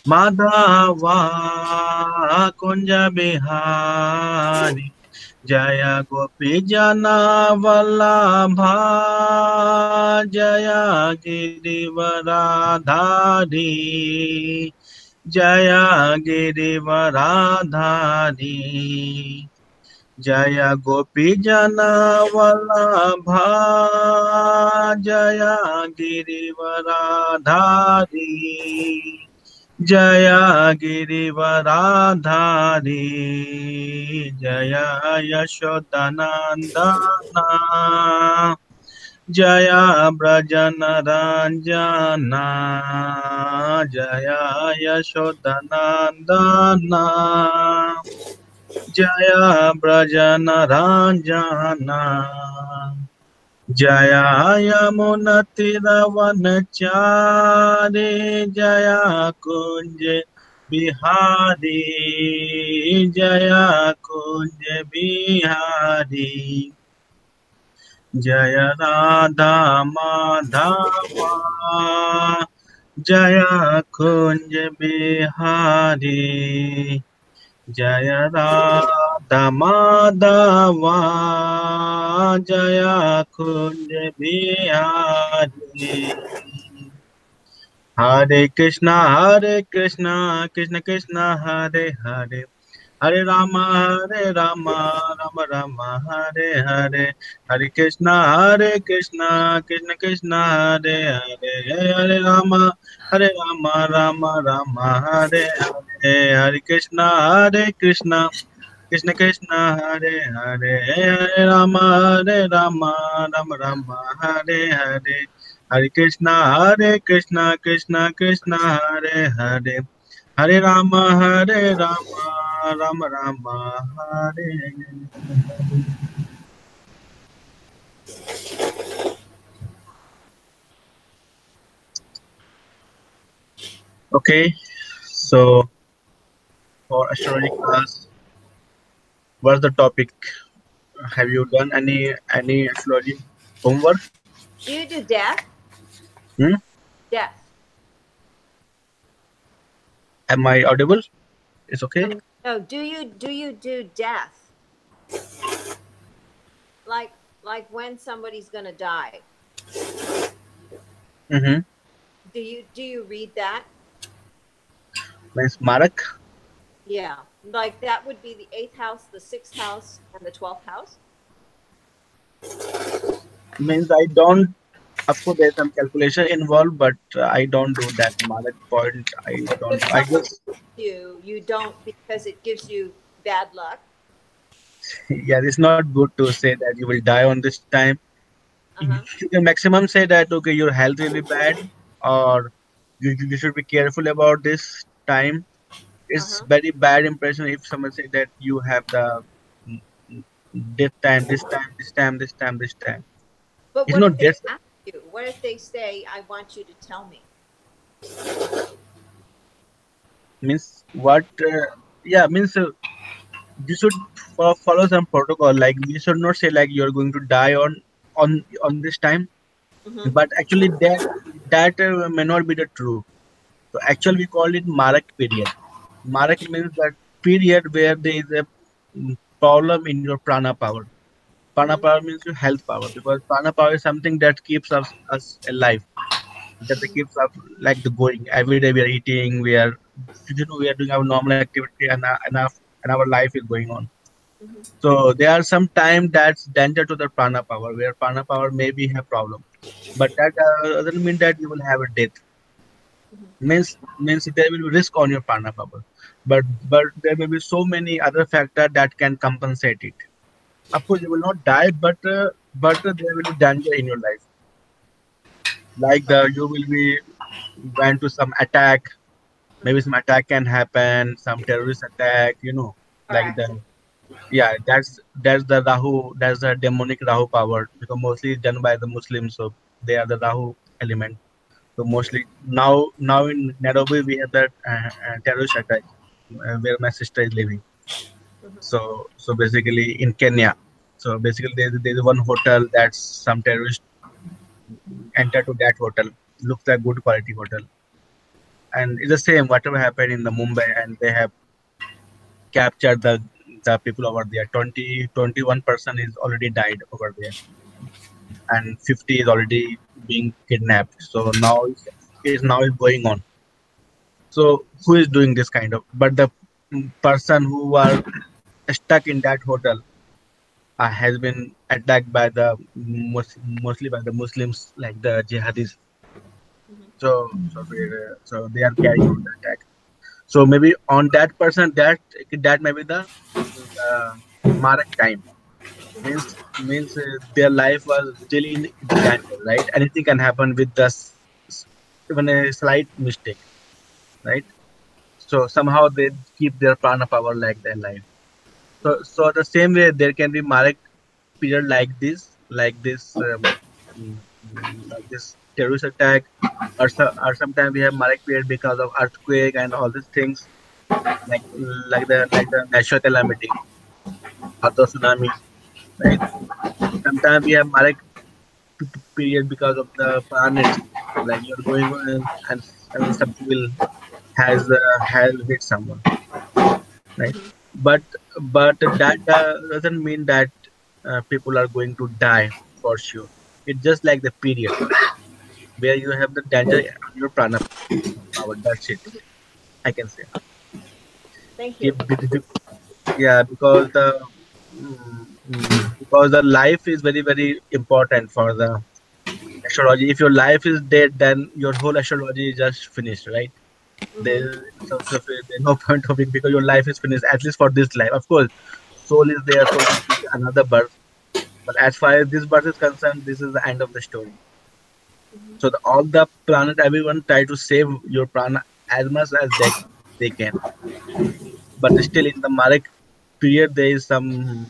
Madhava Kunja Bihari Jaya Gopi Jana Vallabha Jaya Girivaradhari Jaya Girivaradhari Jaya Gopi Jana Vallabha Jaya Girivaradhari Jaya Girivaradhari Jaya Yashodanandana Jaya Brajana Ranjana Jaya Yashodanandana Jaya Brajana Ranjana Jaya Yamunatiravanachari Jaya Kunja Bihari Jaya Kunja Bihari Jaya Radha Madhava Jaya Kunja Bihari Jaya Radha Madhava Jaya Kunja Bihari Hare Krishna Krishna Krishna Hare Hare Hare Rama Rama Rama Hare Hare Hare Krishna Krishna Krishna Hare Hare Hare Rama Rama Hare Hare Hare Krishna Krishna Krishna Hare Hare Hare Rama Rama Hare Hare Hare Krishna Krishna Hare Hare Hare Rama Rama Rama Hare. Okay, so for astrology class, what's the topic? Have you done any astrology homework? Do you do death? Hmm? Death. Am I audible? It's okay. No. Do you do death? Like when somebody's gonna die. Mm-hmm. Do you read that? Means Marak Yeah. Like that would be the 8th house, the 6th house, and the 12th house. means I don't. Of course, there's some calculation involved, but I don't do that Marak point. I don't If do. I somebody just you don't because it gives you bad luck. yeah, it's not good to say that you will die on this time. Uh-huh. You can maximum say that okay, your health will be bad, or you should be careful about this time. It's Uh-huh. very bad impression if someone say that you have the mm, mm, this time. But It's what not if they this ask you? What if they say, I want you to tell me? means what? Yeah, means you should follow some protocol. Like you should not say like you're going to die on this time, Mm-hmm. but actually that may not be the true. So actually we call it Marak period. Marak means that period where there is a problem in your prana power. Prana Mm-hmm. power means your health power because prana power is something that keeps us alive. That keeps us like the going. Every day we are eating, we are doing our normal activity and our life is going on. Mm-hmm. So there are some time that's danger to the prana power where prana power maybe have problem, but that doesn't mean that you will have a death. Means there will be risk on your prana power, but there may be so many other factors that can compensate it. Of course, you will not die, but there will be danger in your life. Like you will be went to some attack. Maybe some attack can happen, some terrorist attack. Or Like the accident. yeah, that's the Rahu, that's the demonic Rahu power because mostly it's done by the Muslims, so they are the Rahu element. So mostly now in Nairobi we have that terrorist attack where my sister is living. So basically in Kenya. So basically there's one hotel that's some terrorists enter to that hotel. Looks like good quality hotel. And it's the same whatever happened in the Mumbai, and they have captured the people over there. 21% is already died over there, and 50 is already being kidnapped. So now is going on. So who is doing this kind of? But the person who are stuck in that hotel has been attacked by the mostly by the Muslims, like the jihadis. So they are carrying out the attack. So maybe on that person, that may be the Marak time. Means their life was still in danger, right? Anything can happen with even a slight mistake, right? So somehow they keep their prana power like their life. So the same way there can be Marak period like this terrorist attack, or sometimes we have Marek period because of earthquake and all these things, like like the natural calamity or the tsunamis, right? Sometimes we have Marek period because of the planets, like you're going on and something will has hit someone, right? But but that doesn't mean that people are going to die for sure. It's just like the period where you have the danger on your prana power. That's it. I can say. Thank you. Keep yeah, because the life is very very important for the astrology. If your life is dead, then your whole astrology is just finished, right? There, Hmm. there's no point of it because your life is finished at least for this life. Of course, soul is there, soul will take another birth. But as far as this birth is concerned, this is the end of the story. So all the planet, everyone try to save your prana as much as they can. But still, in the Marek period, there is some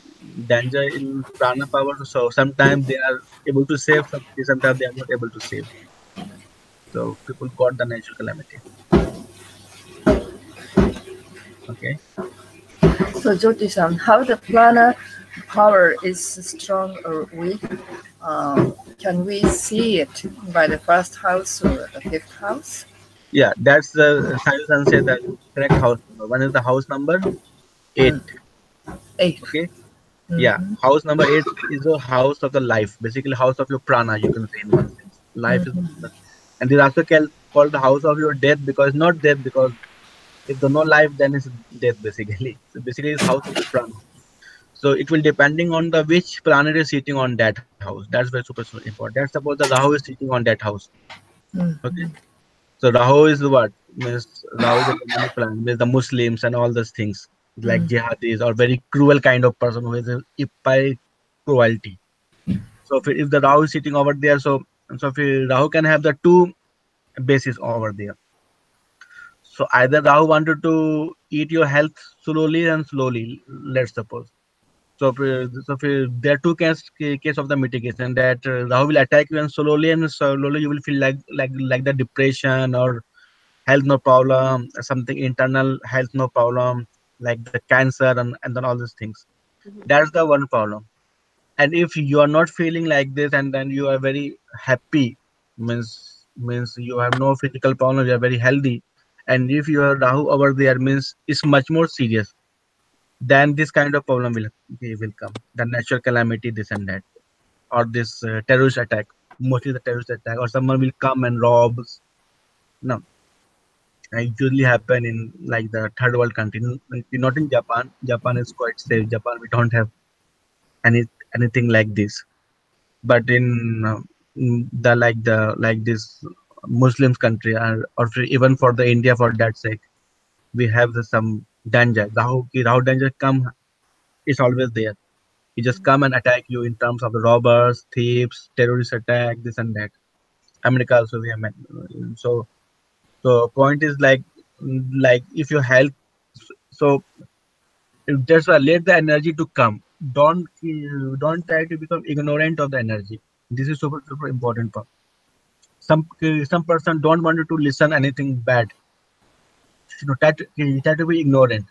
danger in prana power. So sometimes they are able to save, sometimes they are not able to save. So people got the natural calamity. Okay. So Jyoti-san, how the planet power is strong or weak? Can we see it by the first house or the fifth house? Yeah, that's the Sayusan said that correct house number. One is the house number 8. Mm, eighth. Okay. Yeah, Mm-hmm. house number 8 is a house of the life, basically house of your prana. You can say in one sense, life is, Mm-hmm. and this also called the house of your death because not death because if there's no life then it's death basically. So basically it's house of the prana. So it will depending on the which planet is sitting on that house. That's very super important. That's suppose the Rahu is sitting on that house. Okay. Mm-hmm. So Rahu is what means Rahu is a demonic planet, means the Muslims and all those things like jihadis or very cruel kind of person who is by cruelty. So if the Rahu is sitting over there, so if Rahu can have the two bases over there. So either Rahu wanted to eat your health slowly and slowly, let's suppose. So if there are two case of the mitigation that Rahu will attack you and slowly you will feel like the depression or health no problem, something internal health no problem, like the cancer and then all these things. That's the one problem. And if you are not feeling like this and then you are very happy, means you have no physical problem, you are very healthy. And if your Rahu over there means it's much more serious, then this kind of problem will come. The natural calamity, this and that, or this terrorist attack, mostly the terrorist attack, or someone will come and robs. No, it usually happen in like the third world country, not in Japan. Japan is quite safe. Japan we don't have any anything like this. But in the this Muslims country or even for the India for that sake, we have some danger. Rahu danger come is always there. He just come and attack you in terms of the robbers, thieves, terrorist attack, this and that. America also we have so point is like if your health so that's why let the energy to come. Don't try to become ignorant of the energy. This is super super important part. Some person don't want you to listen anything bad. Try to be ignorant.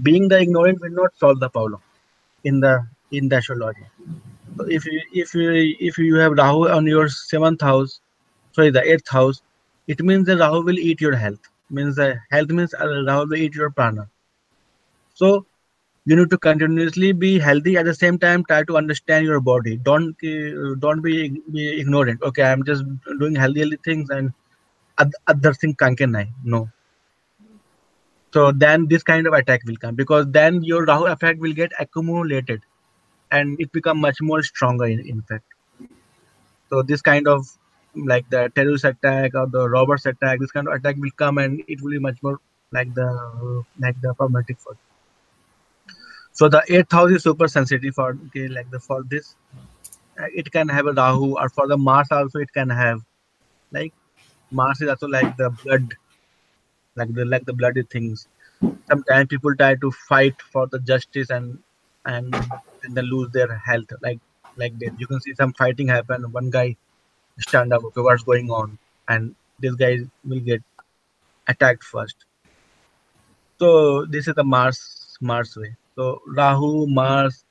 Being the ignorant will not solve the problem in the astrology. So if you have Rahu on your seventh house, sorry, the eighth house. it means that Rahu will eat your health. Means health means Rahu will eat your prana. So you need to continuously be healthy. At the same time, try to understand your body. Don't be ignorant. Okay, I'm just doing healthy things and other thing can't no. So then this kind of attack will come, because then your Rahu effect will get accumulated and it become much more stronger in fact. So this kind of, like the terrorist attack or the robbers attack, this kind of attack will come and it will be much more like the problematic for. So the eighth house is super sensitive for, okay, like the for this. It can have a Rahu, or for the Mars also it can have, like Mars is also like the blood, like the bloody things. Sometimes people try to fight for the justice and then lose their health, like that. You can see some fighting happen. One guy stand up, okay, what's going on, and this guy will get attacked first. So this is the Mars way. So Rahu, Mars,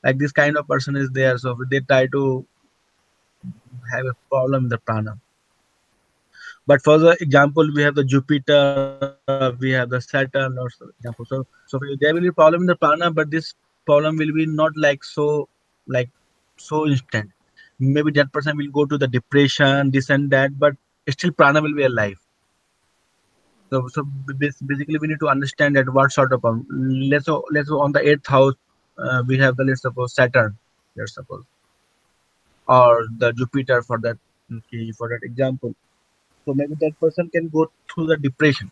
like this kind of person is there. So they try to have a problem in the prana. But for the example, we have the Jupiter, we have the Saturn, or example. So there will be problem in the prana, but this problem will be not like so instant. Maybe that person will go to the depression, this and that, but still prana will be alive. So basically, we need to understand that what sort of problem. Let's go on the eighth house. We have the, let's suppose, Saturn. Let's suppose, or the Jupiter for that. Okay, for that example. So maybe that person can go through the depression,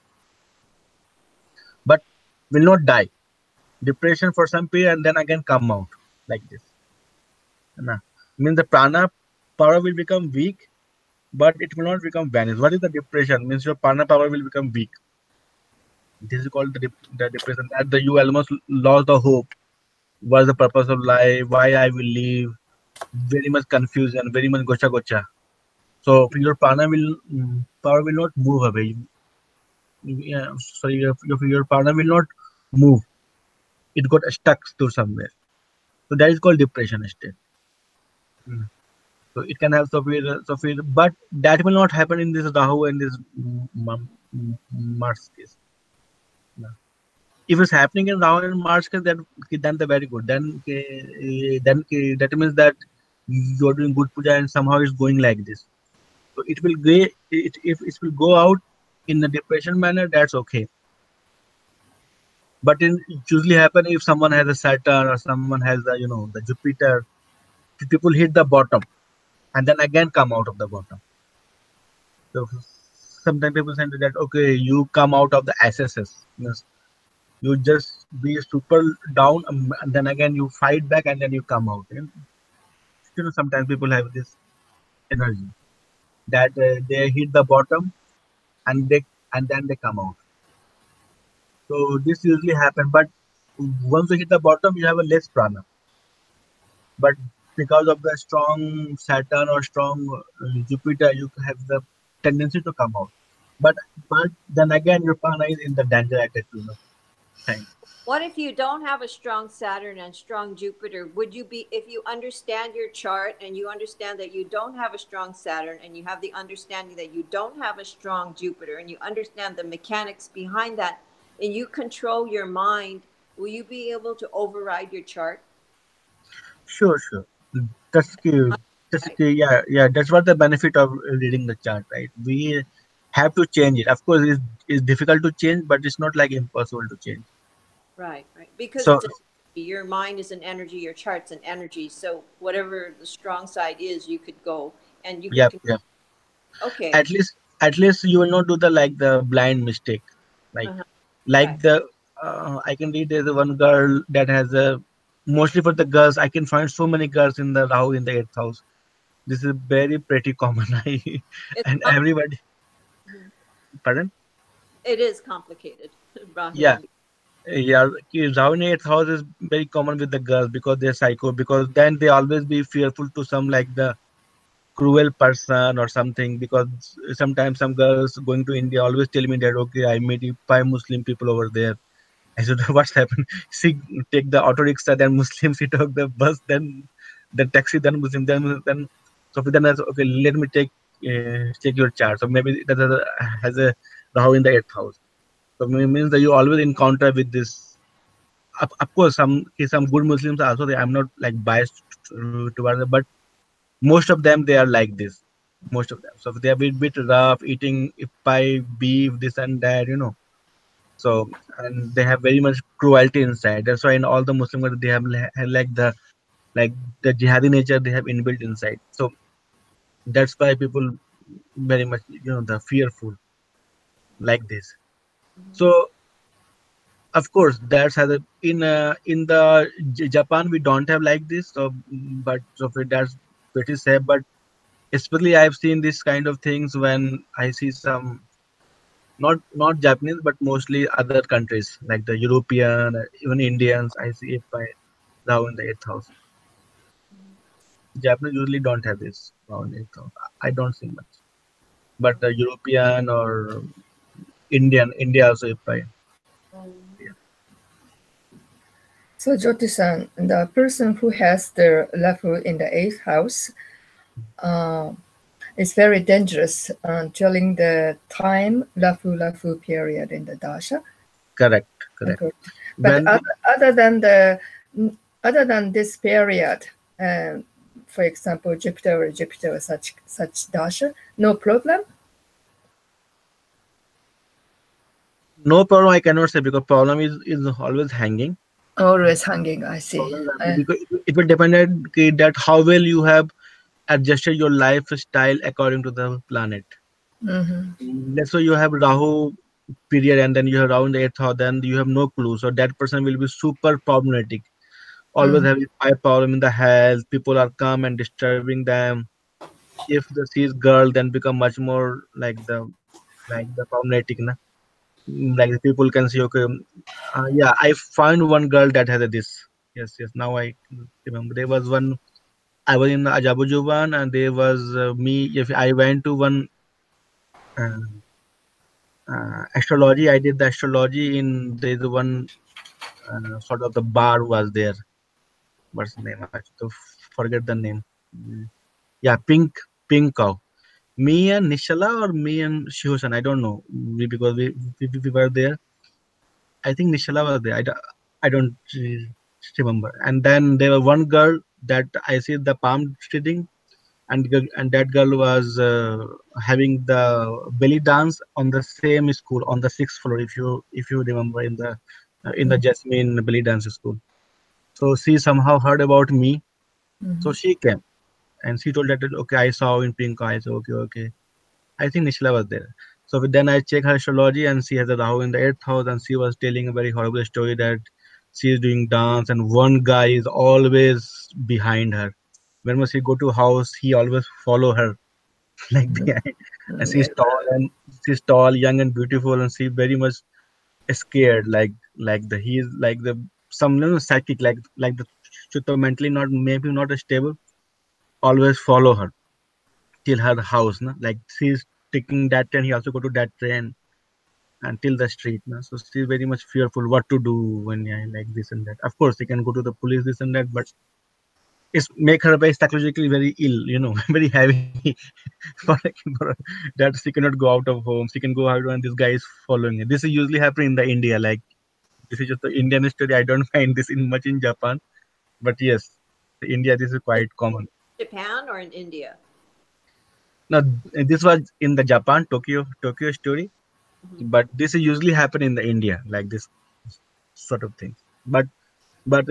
but will not die. Depression for some period and then again come out like this. Nah. Means the prana power will become weak, but it will not become vanished. What is the depression? Means your prana power will become weak. This is called the depression. That the you almost lost the hope. What's the purpose of life? Why I will live? Very much confusion, very much gocha gocha. So your prana will power will not move away. Yeah, so your partner will not move. It got stuck to somewhere. So that is called depression state. Mm. So it can have severe, but that will not happen in this Rahu and this Mars case. No. If it's happening in Rahu and Mars case, then they're very good. That means that you're doing good puja and somehow it's going like this. So it will if it will go out in a depression manner, that's okay. But it usually happen if someone has a Saturn or someone has the Jupiter. People hit the bottom and then again come out of the bottom. So sometimes people say that, okay, you come out of the SSS. Means you just be super down, and then again you fight back and then you come out. And, sometimes people have this energy that they hit the bottom and then they come out. So this usually happen, but once you hit the bottom, you have a less prana. But because of the strong Saturn or strong Jupiter, you have the tendency to come out. But but then again, your prana is in the danger at that time. What if you don't have a strong Saturn and strong Jupiter? Would you be, if you understand your chart and you understand that you don't have a strong Saturn and you have the understanding that you don't have a strong Jupiter and you understand the mechanics behind that and you control your mind, will you be able to override your chart? Sure, sure. That's key. That's Right. key. Yeah. That's what the benefit of reading the chart, right? We have to change it. Of course, it's difficult to change, but it's not like impossible to change. Right, right. Because So it's an energy. Your mind is an energy, your chart's an energy. So whatever the strong side is, you could go and you could. yeah. Okay. At least you will not do the blind mistake, like Uh-huh. like Right. the I can read there's one girl that has a, mostly for the girls. I can find so many girls in the Rahu in the eighth house. This is very pretty common. It's And com- everybody, Mhm. pardon? It is complicated. Rahu Yeah, and yeah. Rahu in eighth house is very common with the girls because they're psycho. Because then they always be fearful to some, like the cruel person or something. Because sometimes some girls going to India always tell me that, okay, I met 5 Muslim people over there. I said, what's happened? She take the auto rickshaw, then Muslim. She took the bus, then the taxi, then Muslim, then. So then I said, okay, let me take check your chart. So maybe that has a Rahu in the eighth house. So means that you always encounter with this. Of course, some good Muslims also. I'm not like biased towards it, but most of them they are like this. Most of them. So they are a bit rough, eating pie, beef, this and that, you know. So and they have very much cruelty inside. That's why in all the Muslim countries they have like the jihadi nature they have inbuilt inside. So that's why people very much the fearful like this. So of course that's has a in the Japan we don't have like this. So but so that's pretty safe. But especially I've seen this kind of things when I see some not Japanese but mostly other countries like the European, even Indians. I see if I now in the eighth house. Japanese usually don't have this around eighth house. I don't see much. But the European or India also if I yeah, So Jyoti-san, the person who has the Rahu in the eighth house uh, is very dangerous during the time Rahu period in the dasha. correct, correct. Okay. But When other than this period, uh, for example, Jupiter, such dasha, no problem. no problem I cannot say because problem is always hanging. Always hanging. I see. Always hanging because it will depend on that how well you have adjusted your lifestyle according to the planet. Mhm. Let's say you have Rahu period and then you have Rahu in the eighth house, then you have no clue. So that person will be super problematic. Always Mhm. having eye problem in the health. People are come and disturbing them. If the sees girl, then become much more like the problematic. Na? Like the people can see, okay, yeah, I found one girl that has a this. Yes, yes. Now I remember there was one. I was in Ajabujuban, and there was me. If I went to one uh, astrology, I did the astrology in there is one sort of the bar was there. What's the name? I have to forget the name. Mm, Yeah, Pink Cow. Me and Nishala or me and Shihosan, I don't know. Because we were there. I think Nishala was there. I don't remember. And then there was one girl that I see the palm reading, and that girl was having the belly dance on the same school on the sixth floor. If you remember in the Jasmine belly dance school. So she somehow heard about me. So Mhm. she came and she told that okay, I saw in pink. I said okay, okay. I think Nishla was there. So then I check her astrology and she has a Rahu in the eighth house and she was telling a very horrible story that she is doing dance and one guy is always behind her. Whenever she go to house, he always follow her like behind. And Yeah. she's tall, young and beautiful and she very much scared like the he is like the some psychic like the Chitta mentally not maybe not stable always follow her till her house na? Like she's taking that train he also go to that train until the street na? So she's very much fearful what to do when yeah, like this and that of course they can go to the police this and that but it's make her very psychologically very ill very heavy for that she cannot go out of home she can go out and this guy is following it this is usually happening in the India like this is just the Indian story I don't find this in much in Japan but yes in India this is quite common. Japan or in India? Now this was in the Japan Tokyo story Mhm. but this is usually happen in the India like this sort of things but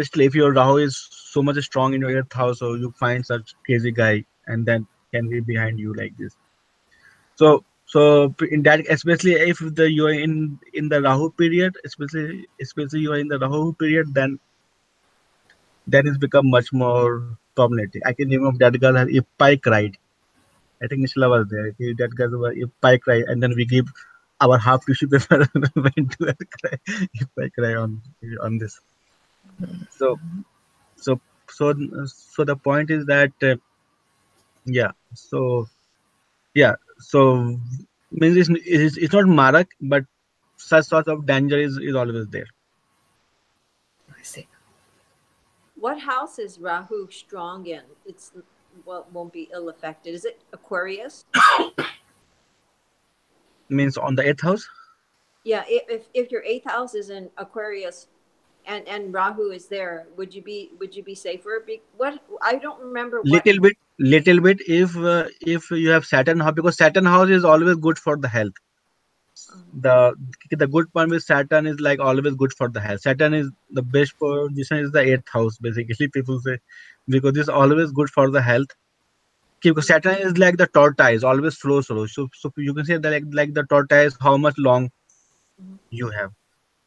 still if your Rahu is so much strong in your eighth house so you find such crazy guy and then can be behind you like this so in that especially if you are in the Rahu period especially you are in the Rahu period then it's become much more problematic. I can remember that girl had if I cried. I think Nishla was there. That girl was if I cry and then we give our half tissue paper went to her cry if I cry on this. So so so the point is that yeah yeah so means it's not marak but such sort of danger is always there. I see. What house is Rahu strong in? It's won't be ill affected? Is it Aquarius? Means on the eighth house. Yeah, if your eighth house is in Aquarius, and Rahu is there, would you be safer? What, I don't remember what. Little bit if you have Saturn house, because Saturn house is always good for the health. the the good point with Saturn is like always good for the health. Saturn is the best position is the eighth house basically. People say because it's always good for the health. Because Saturn is like the tortoise, always slow. So you can say that like the tortoise, how much long Mhm. you have.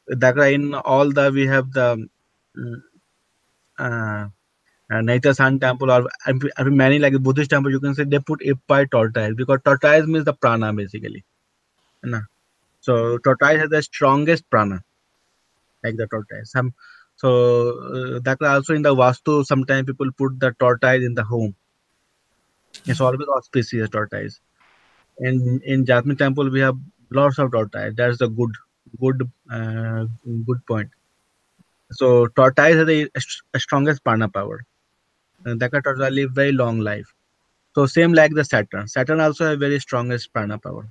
That in all the we have the mm, uh, nature sun temple or many like Buddhist temple. You can say they put Ippai tortoise because tortoise means the prana basically. Na? So tortoise has the strongest prana like the tortoise. That also in the Vastu, sometimes people put the tortoise in the home. It's always auspicious tortoise. In Jasmine temple, we have lots of tortoise. That's the good, good point. So tortoise has the strongest prana power. That tortoise live very long life. So same like the Saturn. Saturn also have very strongest prana power.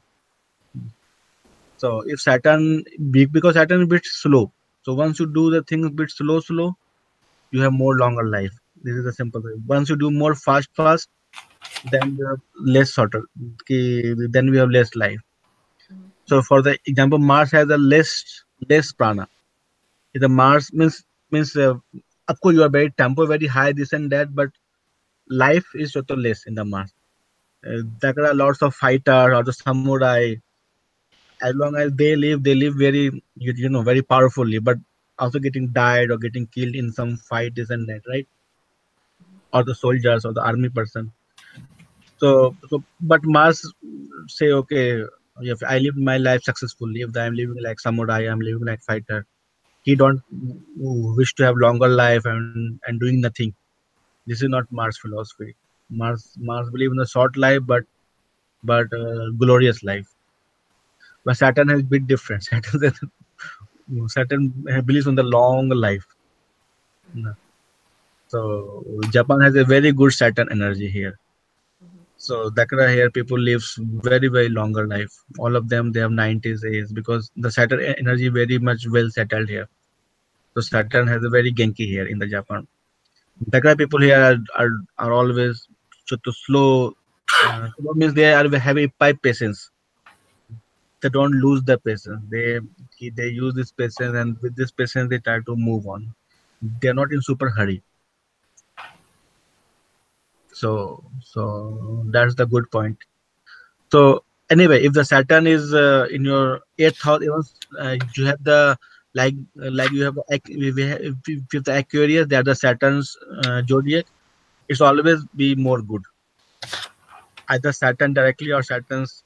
So if Saturn, because Saturn is a bit slow. So once you do the things bit slow, you have more longer life. This is the simple thing. Once you do more fast, then you have less shorter. Then we have less life. Mhm. So for the example, Mars has a less prana. If the Mars means of course you are very tempo very high this and that, but life is sort of less in the Mars. There are lots of fighter or the samurai. As long as they live very very powerfully, but also getting died or getting killed in some fight this and that, right? Or the soldiers or the army person. But Mars say, okay, if I live my life successfully, if I'm living like samurai, I'm living like fighter. He don't wish to have longer life and doing nothing. This is not Mars philosophy. Mars believe in a short life, but glorious life. But Saturn has bit different. Saturn believes on the long life. No. So Japan has a very good Saturn energy here. So Dakara here people lives very longer life. All of them they have 90s age because the Saturn energy very much well settled here. So Saturn has a very genki here in the Japan. Dakara people here are always so to slow. Slow means they are having pipe patience. They don't lose the patience. They use this patience and with this patience they try to move on. They are not in super hurry. So that's the good point. So anyway, if the Saturn is in your eighth house, even you have the like you have if you have the Aquarius, they are the Saturn's zodiac. It's always be more good. Either Saturn directly or Saturn's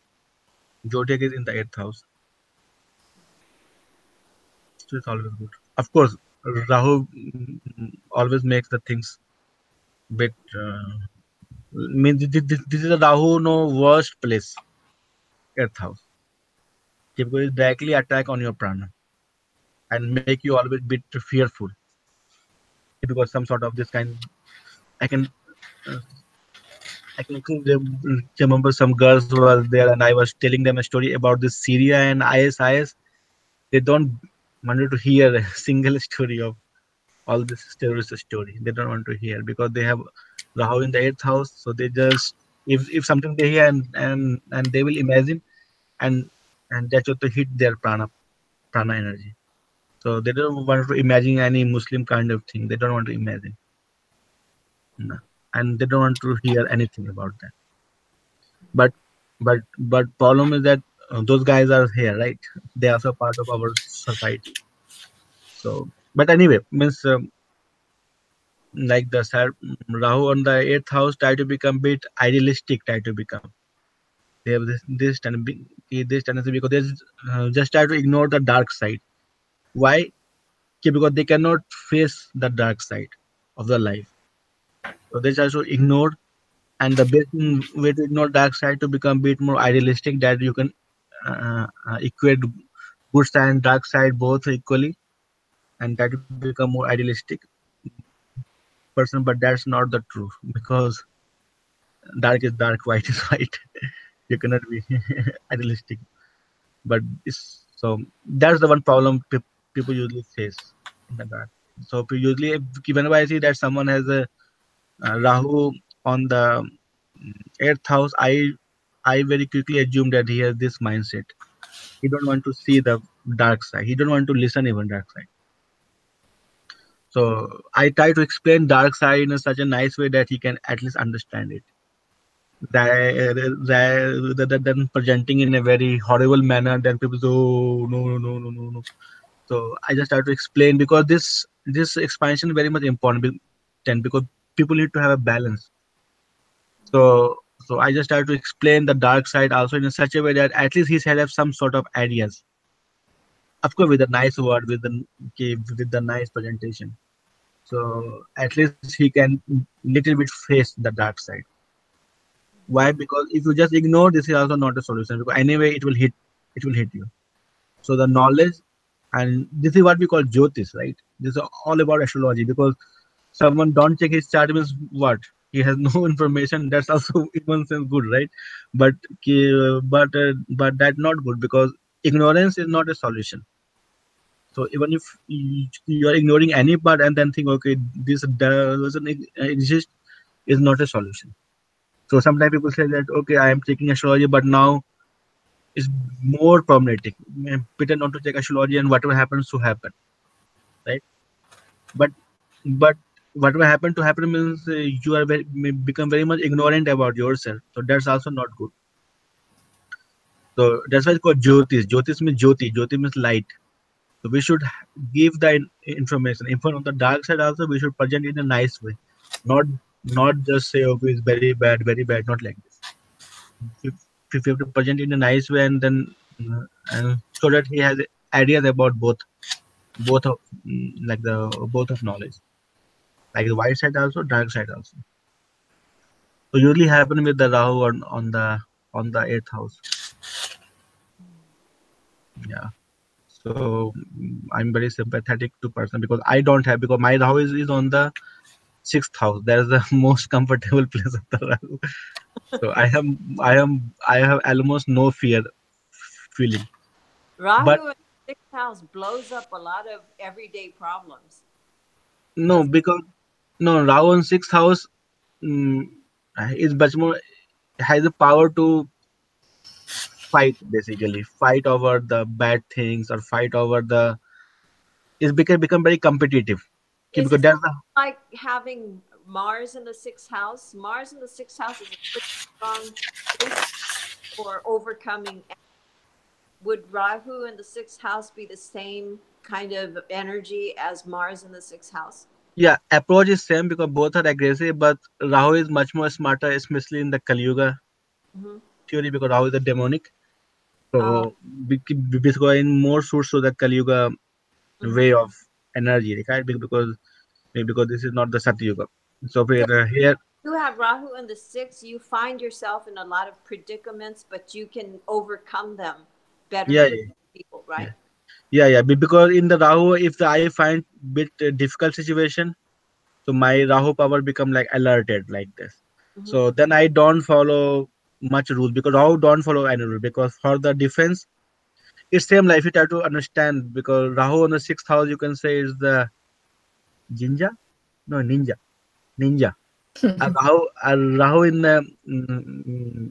zodiac is in the eighth house, so it's always good. Of course, Rahu always makes the things bit. Means this is the Rahu no worst place, eighth house. Typically, directly attack on your prana and make you always bit fearful because some sort of this kind. I can uh, I can actually remember some girls was there, and I was telling them a story about this Syria and ISIS. They don't want to hear a single story of all this terrorist story. They don't want to hear because they have Rahu in the eighth house. So they just if something they hear and they will imagine and that's what to hit their prana energy. So they don't want to imagine any Muslim kind of thing. They don't want to imagine. No. And they don't want to hear anything about that. But but problem is that those guys are here, right? They are also part of our society. So but anyway, means like the Rahu on the eighth house try to become bit idealistic, try to become. They have this tendency because they just try to ignore the dark side. Why? Okay, because they cannot face the dark side of the life. So they try to ignore, and the best way to ignore dark side to become a bit more idealistic that you can equate good side and dark side both equally and try to become more idealistic person, but that's not the truth because Dark is dark, white is white. You cannot be idealistic. But it's, so that's the one problem people usually face in the dark. So usually, whenever I see that someone has a Rahu on the eighth house, I very quickly assume that he has this mindset. He don't want to see the dark side. He don't want to listen even dark side. So I try to explain dark side in such a nice way that he can at least understand it. Rather than presenting in a very horrible manner, then people say, "Oh no, no, no, no, no, no." So I just try to explain because this expansion is very much important. Then because people need to have a balance. So I just try to explain the dark side also in such a way that at least he shall have some sort of ideas. Of course, with a nice word, okay, with the nice presentation. So at least he can little bit face the dark side. Why? Because if you just ignore, this is also not a solution. Because anyway, it will hit you. So the knowledge, and this is what we call Jyotish, right? This is all about astrology. Because someone don't check his chart means what? He has no information. That's also in one sense good, right? But but that's not good because ignorance is not a solution. So even if you are ignoring any part and then think, okay, this doesn't exist, is not a solution. So sometimes people say that, okay, I am checking astrology, but now it's more problematic. Better not to check astrology and whatever happens to happen, right? But but whatever happened to happen means you are may become very much ignorant about yourself. So that's also not good. So that's why it's called Jyotish. Jyotish means Jyoti. Jyoti means light. So we should give the information. Even on the dark side also, we should present in a nice way, not not just say, okay, it's very bad, very bad. Not like this. If, if you have to present in a nice way and then and so that he has ideas about both of like the both of knowledge, like the white side also, dark side also. So usually happen with the Rahu on the eighth house. Yeah. So I'm very sympathetic to person because I don't have because my Rahu is on the sixth house. That is the most comfortable place of the Rahu. So I have almost no fear feeling. But Rahu in the sixth house blows up a lot of everyday problems. no, Does because no Rahu in sixth house mm, is much more has the power to fight basically fight over the bad things or fight over the is become very competitive. Okay, is because it that's the like having Mars in the sixth house? Mars in the sixth house is a pretty strong place for overcoming. Would Rahu in the sixth house be the same kind of energy as Mars in the sixth house? yeah approach is same because both are aggressive, but Rahu is much more smarter, especially in the Kali Yuga Hmm. theory because Rahu is the demonic. Oh, So because in more suits to the Kali Yuga hmm. way of energy, right? Because this is not the Satya Yuga. So So here, you have Rahu in the sixth, you find yourself in a lot of predicaments, but you can overcome them better yeah, than yeah, people, yeah, right? yeah. Because in the Rahu, if I find bit difficult situation, so my Rahu power become like alerted like this. Hmm. So then I don't follow much rule because Rahu don't follow any rule because for the defense, it's same life. You have to understand because Rahu on the sixth house, you can say is the Jinja, no ninja. Rahu in the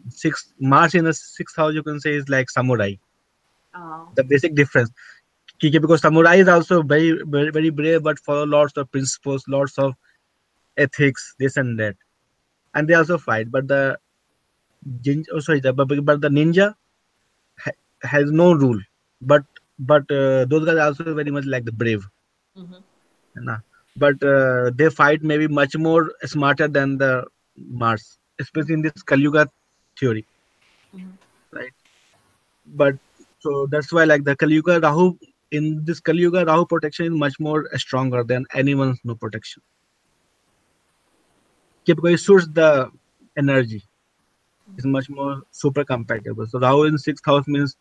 sixth Mars in the sixth house, you can say is like samurai. Oh, The basic difference, because samurai is also very brave, but follow lots of principles, lots of ethics, this and that, and they also fight. But the sorry, but the ninja has no rule, but those guys are also very much like the brave, hmm. you know? But they fight maybe much more smarter than the Mars, especially in this Kali Yuga theory, Hmm. right? But so that's why like the Kali Yuga Rahu in this Kali Yuga Rahu protection is much more stronger than anyone's no protection. Okay, because it suits the energy is much more super compatible. So Rahu in sixth house means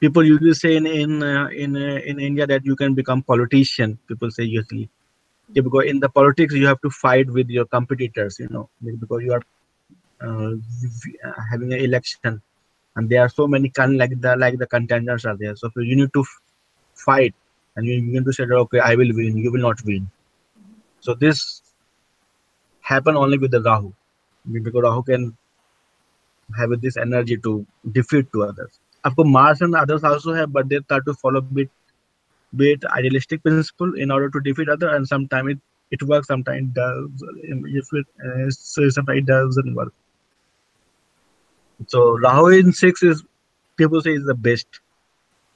people usually say in India that you can become politician. People say usually, okay, because in the politics you have to fight with your competitors, because you are having an election, and there are so many like the contenders are there. So you need to fight, and you need to say, okay, I will win, you will not win. So this happen only with the Rahu, because Rahu can have this energy to defeat to others. Of course, Mars and others also have, but they try to follow bit idealistic principle in order to defeat other, and sometimes it works, sometimes it does. If it so sometimes it doesn't work. So Rahu in six is, people say, is the best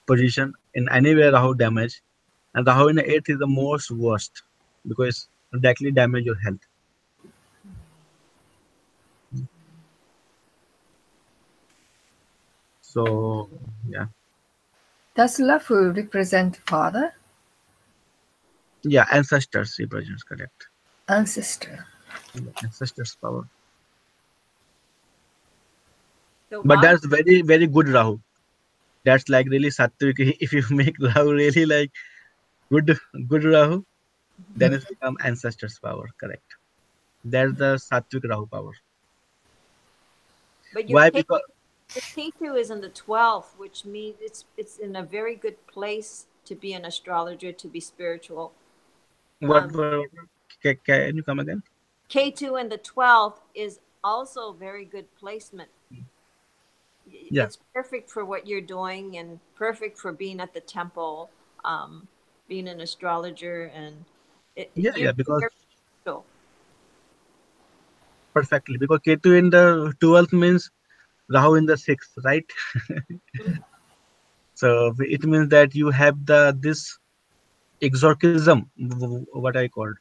position in anywhere Rahu damage, and Rahu in the eighth is the most worst because it directly damage your health. So yeah, Does Rahu represent father, yeah, ancestors represents, correct. ancestor? Yeah, ancestors power, So but Bali, that's very good Rahu. That's like really sattvic. If you make Rahu really like good good Rahu, then it's become ancestors power, correct. That's the sattvic Rahu power. but Why? Because your K2 is in the 12th, which means it's in a very good place to be an astrologer, to be spiritual. what, can you come again? K2 in the 12th is also very good placement. Yeah, It's perfect for what you're doing and perfect for being at the temple, being an astrologer, and yeah, you're because very spiritual. perfectly, because Ketu in the 12th means Rahu in the 6th, right? So it means that you have the this exorcism, what I called,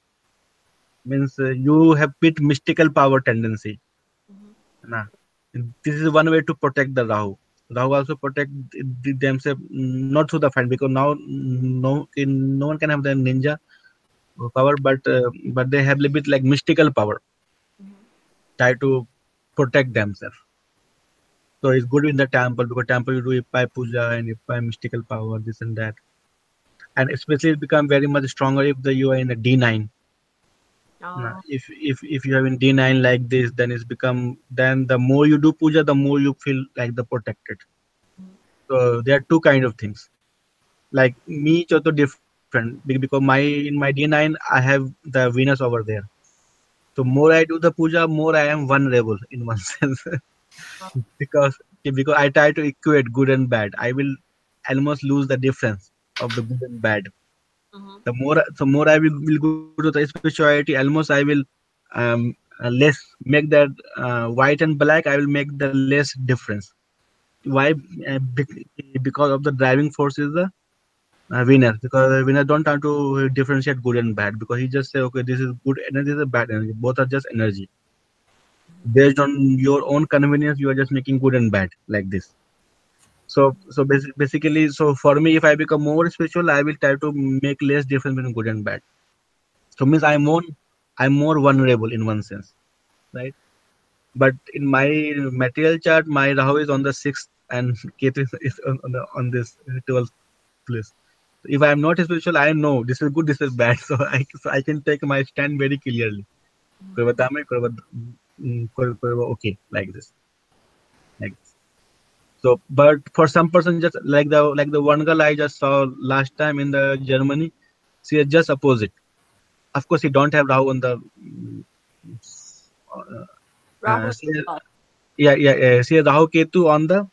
means you have bit mystical power tendency. Mhm. Nah. This is one way to protect the Rahu. Rahu also protect themselves, not through the fight, because now no one can have the ninja power, but they have a little bit like mystical power, Mhm. try to protect themselves. So it's good in the temple, because temple you do by puja and by mystical power, this and that. And especially it become very much stronger if the you are in a D9. Oh. If you have in D9 like this, then it's become, then the more you do puja, the more you feel like the protected. Mhm. So there are two kind of things. Like me, it's also different because my in my D9 I have the Venus over there. So more I do the puja, more I am vulnerable in one sense. because because I try to equate good and bad. I will almost lose the difference of the good and bad. Mhm. The more I will go to the spirituality, almost I will less make that white and black. I will make the less difference. Why? Because of the driving force is the Venus. Because Venus don't try to differentiate good and bad, because he just say, okay, this is good energy, this is bad energy. Both are just energy. Based on your own convenience, you are just making good and bad like this. Basically, so for me, if I become more spiritual, I will try to make less difference between good and bad. So means I'm more vulnerable in one sense, right? But in my material chart, my Rahu is on the sixth and Ketu is on this 12th place. So if I am not spiritual, I know this is good, this is bad. So I can take my stand very clearly. कोई बता मैं, कोई okay, like this. So, but for some person, just like the one girl I just saw last time in the Germany, she is just opposite. Of course, he don't have Rahu on the. Uh, Rahu. she, yeah. She has Rahu Ketu on the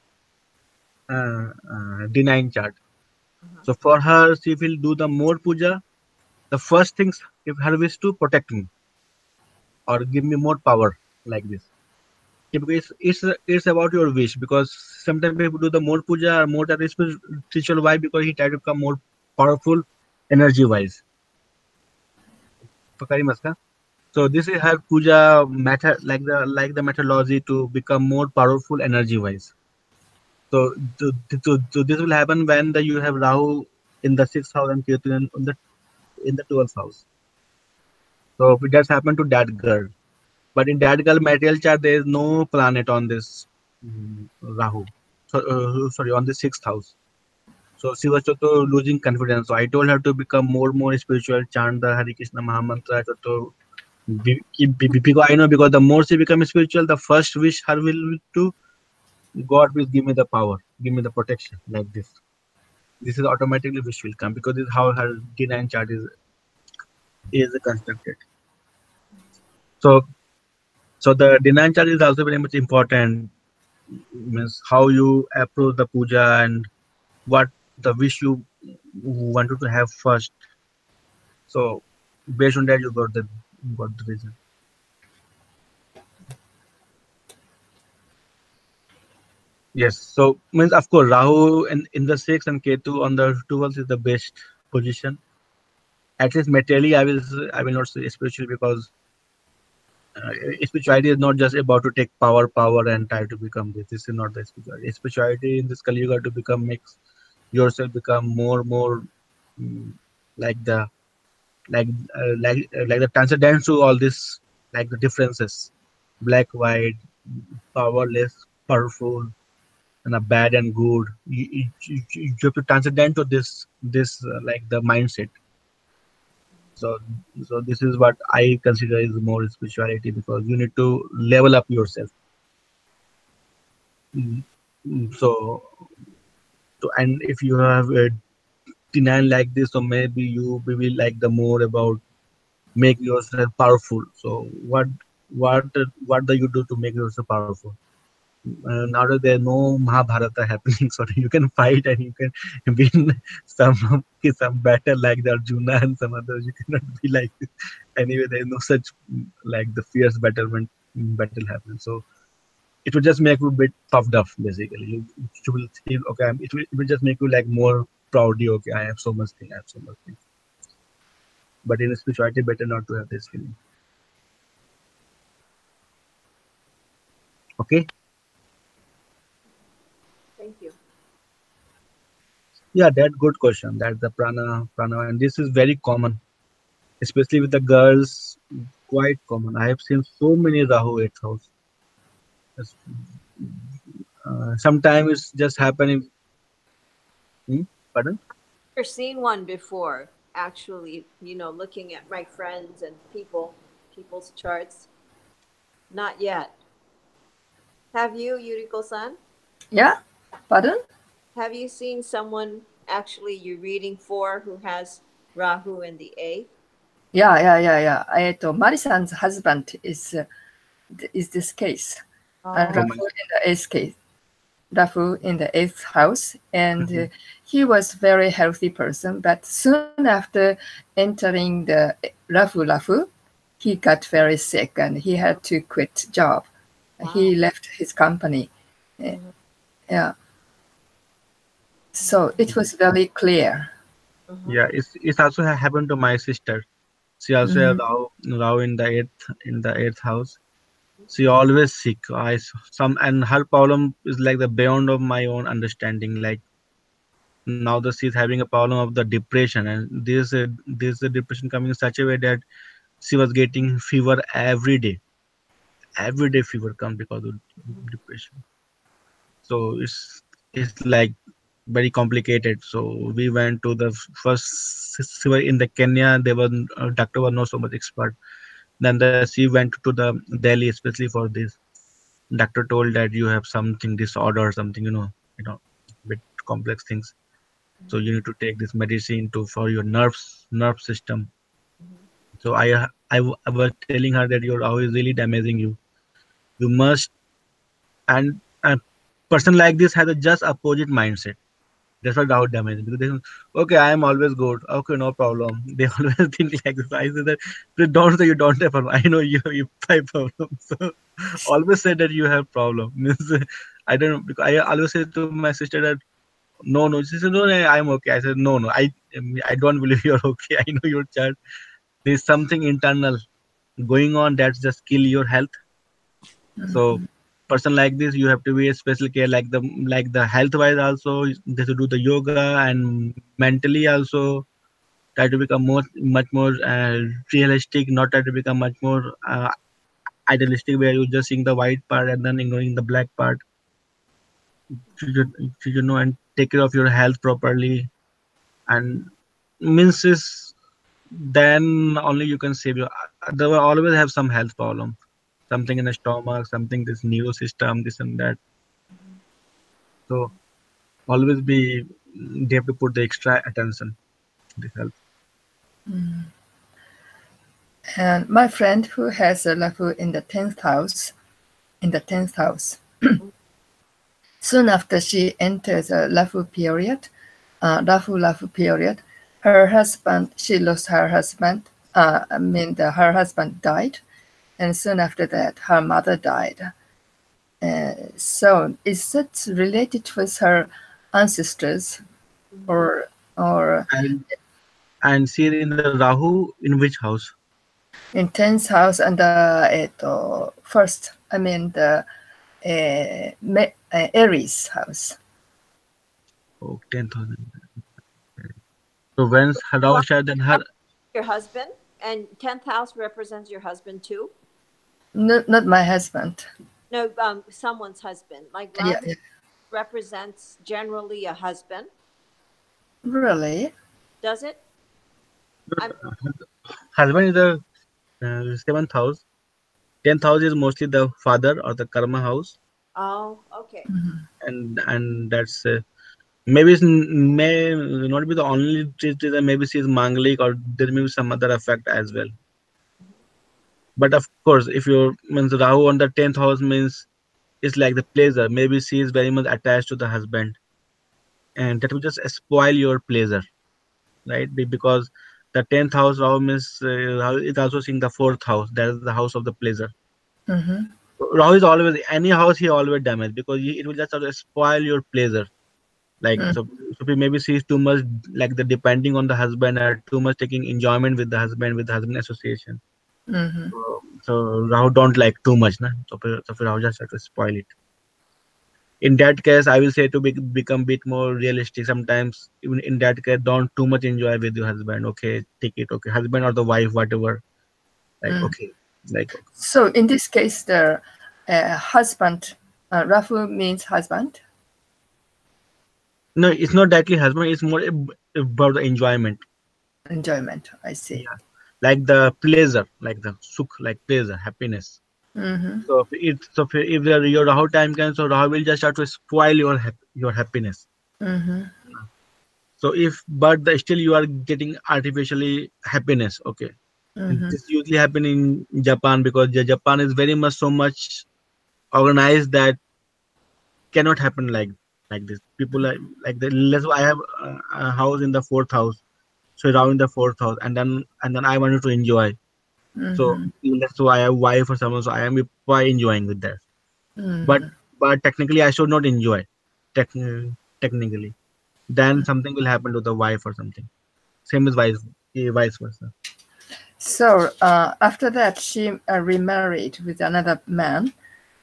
D9 chart. Uh-huh. So for her, she will do the more puja. The first things, if her wish to protect me or give me more power, like this. Yeah, because it's about your wish, because sometimes people do the more puja or more that is spiritual. Why? Because he try to become more powerful energy wise. Pakari maska. So this is her puja method, like the methodology to become more powerful energy wise. So this will happen when you have Rahu in the sixth house and Ketu in the 12th house. So it does happen to that girl. But in that girl material chart, there is no planet on this Rahu. So, sorry, on the sixth house. So she was also losing confidence. So I told her to become more spiritual, chant the Hare Krishna Mahamantra, to Because I know, because the more she becomes spiritual, the first wish her will to God will give me the power, give me the protection, like this. This is automatically wish will come, because this is how her D9 chart is constructed. So so the D9 chart is also very much important. Means how you approach the puja and what the wish you wanted to have first. So based on that, you got the result. Yes. So means of course Rahu in the sixth and Ketu on the 12th is the best position. At least materially, I will not say spiritual, because spirituality is not just about to take power and try to become this. This is not the spirituality. Spirituality in this Kali Yuga to become makes yourself become more mm, like the like like the transcendence to all this, like the differences, black white, powerless, powerful, and a bad and good. You have to transcend to this like the mindset. So so this is what I consider is more spirituality, because you need to level up yourself. Mm, so and if you have a denial like this, so maybe you will like the more about make yourself powerful. So what what do you do to make yourself powerful? Nowadays there no Mahabharata happening, so you can fight and you can win some battle like the Arjuna and some others. You cannot be like this. Anyway, there is no such like the fierce battle happening. So it will just make you a bit puffed up basically. You will feel okay. It will just make you like more proudly. Okay, I have so much thing. I have so much thing. But in spirituality, better not to have this feeling. Okay. Thank you. Yeah, that good question. That's the prana, and this is very common, especially with the girls. Quite common. I have seen so many Rahu eighth house. It's, sometimes it's just happening. Hmm? Pardon? I've seen one before, actually, looking at my friends and people's charts. Not yet. Have you, Yuriko-san? Yeah, pardon? Have you seen someone actually you're reading for who has Rahu in the eighth? Yeah. マリさん's husband is this case. And Oh. From my. Rafu in the eighth case. Rafu in the eighth house, and Mhm. he was very healthy person. But soon after entering the Rafu, he got very sick and he had to quit job. Wow. He left his company. Eh, Mhm, Yeah, so mhm, it was very clear. mhm, Yeah, it's also happened to my sister. She also Mhm. have Rao in the eighth house. She always sick. Some and her problem is like the beyond of my own understanding. Like now that she's having a problem of the depression, and this depression coming in such a way that she was getting fever every day fever come because of mhm, depression. So it's like very complicated. So we went to the first she were in the Kenya. They were doctor was not so much expert. Then she went to the Delhi especially for this. Doctor told that you have something disorder or something, bit complex things. So you need to take this medicine to for your nerve system. mhm, So I was telling her that your Rahu is really damaging you. You must, and a person like this has a just opposite mindset. That's what Rahu damaging, because they think, okay, I am always good. Okay, no problem. They always think like this. I say that, "Please don't say you don't have problem. I know you have problem. So always say that you have problem. Means I don't know, because I always say to my sister that no. She said no, no, I'm okay. I said no. I don't believe you're okay. I know your child. There's something internal going on that's just kill your health. So person like this, you have to be a special care, like the health wise also. They should do the yoga, and mentally also try to become much more realistic, not try to become much more idealistic, where you just seeing the white part and then ignoring the black part. You know, and take care of your health properly. And means is then only you can save your. They will always have some health problem, something in the stomach, something this neuro system, this and that. So always be they have to put the extra attention to the health. And my friend who has a Rahu in the 10th house, soon after she enters a Rahu period, her husband, she lost her husband. Her husband died, and soon after that, her mother died. So, is that related with her ancestors, or And see in the Rahu in which house? in 10th house and first? The Aries house. Oh, 10,000. So when Rahu Well, share then her. your husband, and 10th house represents your husband too. Not my husband. No, someone's husband. Like Yeah, Rahu represents generally a husband. really? Does it? I'm Husband is the 7th house. 10th house is mostly the father or the karma house, Oh, okay. and that's maybe may not be the only reason. Maybe she is manglik, or there may be some other effect as well. But of course, if you means Rahu on the 10th house means it's like the pleasure. Maybe she is very much attached to the husband, and that will just spoil your pleasure, right? Because the 10th house Rahu means Rahu is also seeing the 4th house. That is the house of the pleasure. Mm-hmm. Rahu is always any house he always damage because it will just sort of spoil your pleasure. Like so maybe she is too much like the depending on the husband or too much taking enjoyment with the husband association. Mm-hmm. So Rahu don't like too much, na? So Rahu just have to spoil it. In that case, I will say to become bit more realistic. Sometimes even in that case, don't too much enjoy with your husband. Okay, take it. Okay, husband or the wife, whatever. Like okay, like okay. So in this case, the husband, Rahu means husband. No, it's not directly husband. It's more about the enjoyment. Enjoyment, I see. Yeah, like the pleasure, like the sukh, like pleasure, happiness. Mm-hmm. If your Rahu time comes, so Rahu will just start to spoil your happiness. Mm-hmm. So if but still you are getting artificially happiness, okay. And Mm-hmm. this usually happen in Japan because Japan is very much so much organized that cannot happen like this. People like the let's say I have a house in the 4th house, so around in the 4th house, and then I wanted to enjoy. So Mm-hmm. let's say I have wife or someone, so I am quite enjoying with that. But Mm-hmm. technically I should not enjoy. Technically, then something will happen to the wife or something. Same as vice versa. So after that, she remarried with another man.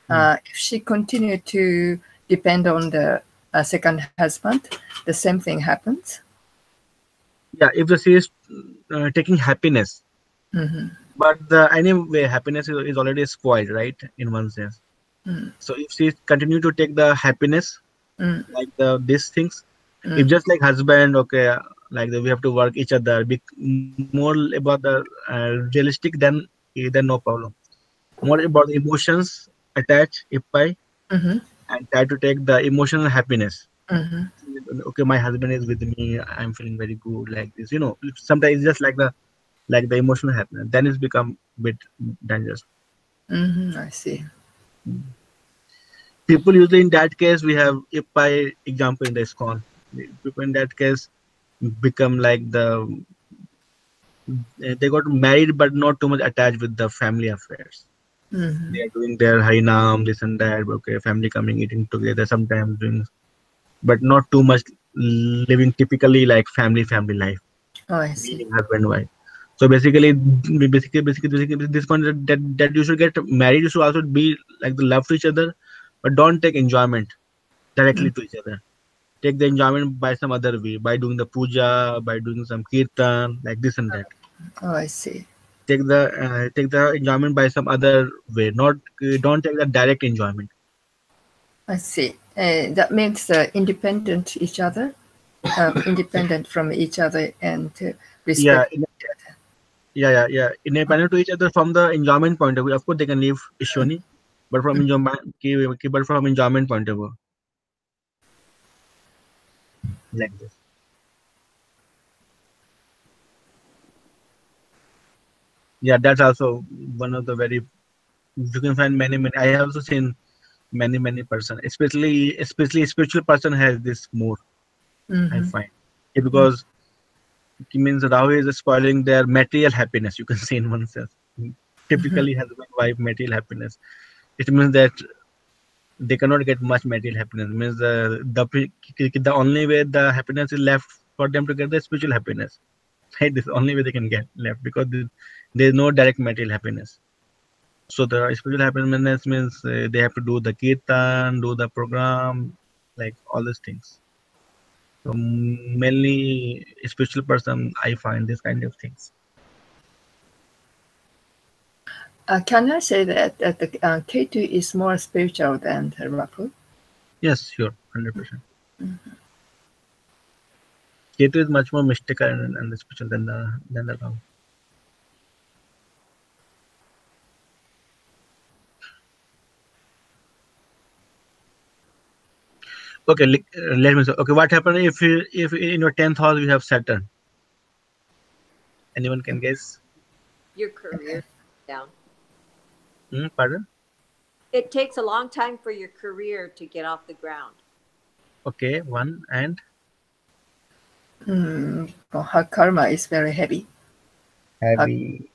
Hmm. If she continued to depend on the second husband, the same thing happens. Yeah, if the she is taking happiness, Mm-hmm. but the anyway happiness is already spoiled, right? In one sense. So if she continue to take the happiness, like these things, if just like husband, okay, like we have to work each other, be more about the realistic, then no problem. More about the emotions attach if I Mm-hmm. and try to take the emotional happiness. Mm-hmm. Okay, my husband is with me, I'm feeling very good like this, sometimes it's just like the emotional happiness, then it's become bit dangerous. Mm-hmm. I see. People usually in that case we have if by example in the ISKCON, people in that case become like they got married but not too much attached with the family affairs. Mm-hmm. They are doing their harinam, this and that, okay, family coming eating together sometimes doing, but not too much living typically like family life, Oh, I see. meaning husband wife. So basically this point that you should get married, you should also be like the love to each other, but don't take enjoyment directly to each other. Take the enjoyment by some other way, by doing the puja, by doing some kirtan, like this and that. Oh, I see. Take the enjoyment by some other way. Not don't take the direct enjoyment. I see. That means independent each other, independent from each other, and Yeah, respect. yeah. Independent to each other from the enjoyment point of view. Of course, they can leave Ishwani, but from enjoyment point of view, like this. Yeah, that's also one of the very, you can find many. I have also seen many person, especially spiritual person has this more. I Mm-hmm. find it because it means Rahu is spoiling their material happiness. You can say in one sense. Mm-hmm. Typically, husband wife material happiness. It means that they cannot get much material happiness. Means the only way the happiness is left for them to get the spiritual happiness. Right, this is the only way they can get left because there is no direct material happiness. So the spiritual happiness means they have to do the kirtan, do the program, like all these things. So mainly spiritual person, I find this kind of things. Can I say that the Ketu is more spiritual than the Rahu? Yes, sure, 100%. Ketu is much more mystical and spiritual than the Rahu. Okay, let me say. Okay, what happened if in your 10th house you have Saturn? Anyone can guess? Your career down. Pardon? It takes a long time for your career to get off the ground. Okay, one and Her karma is very heavy. Her, heavy.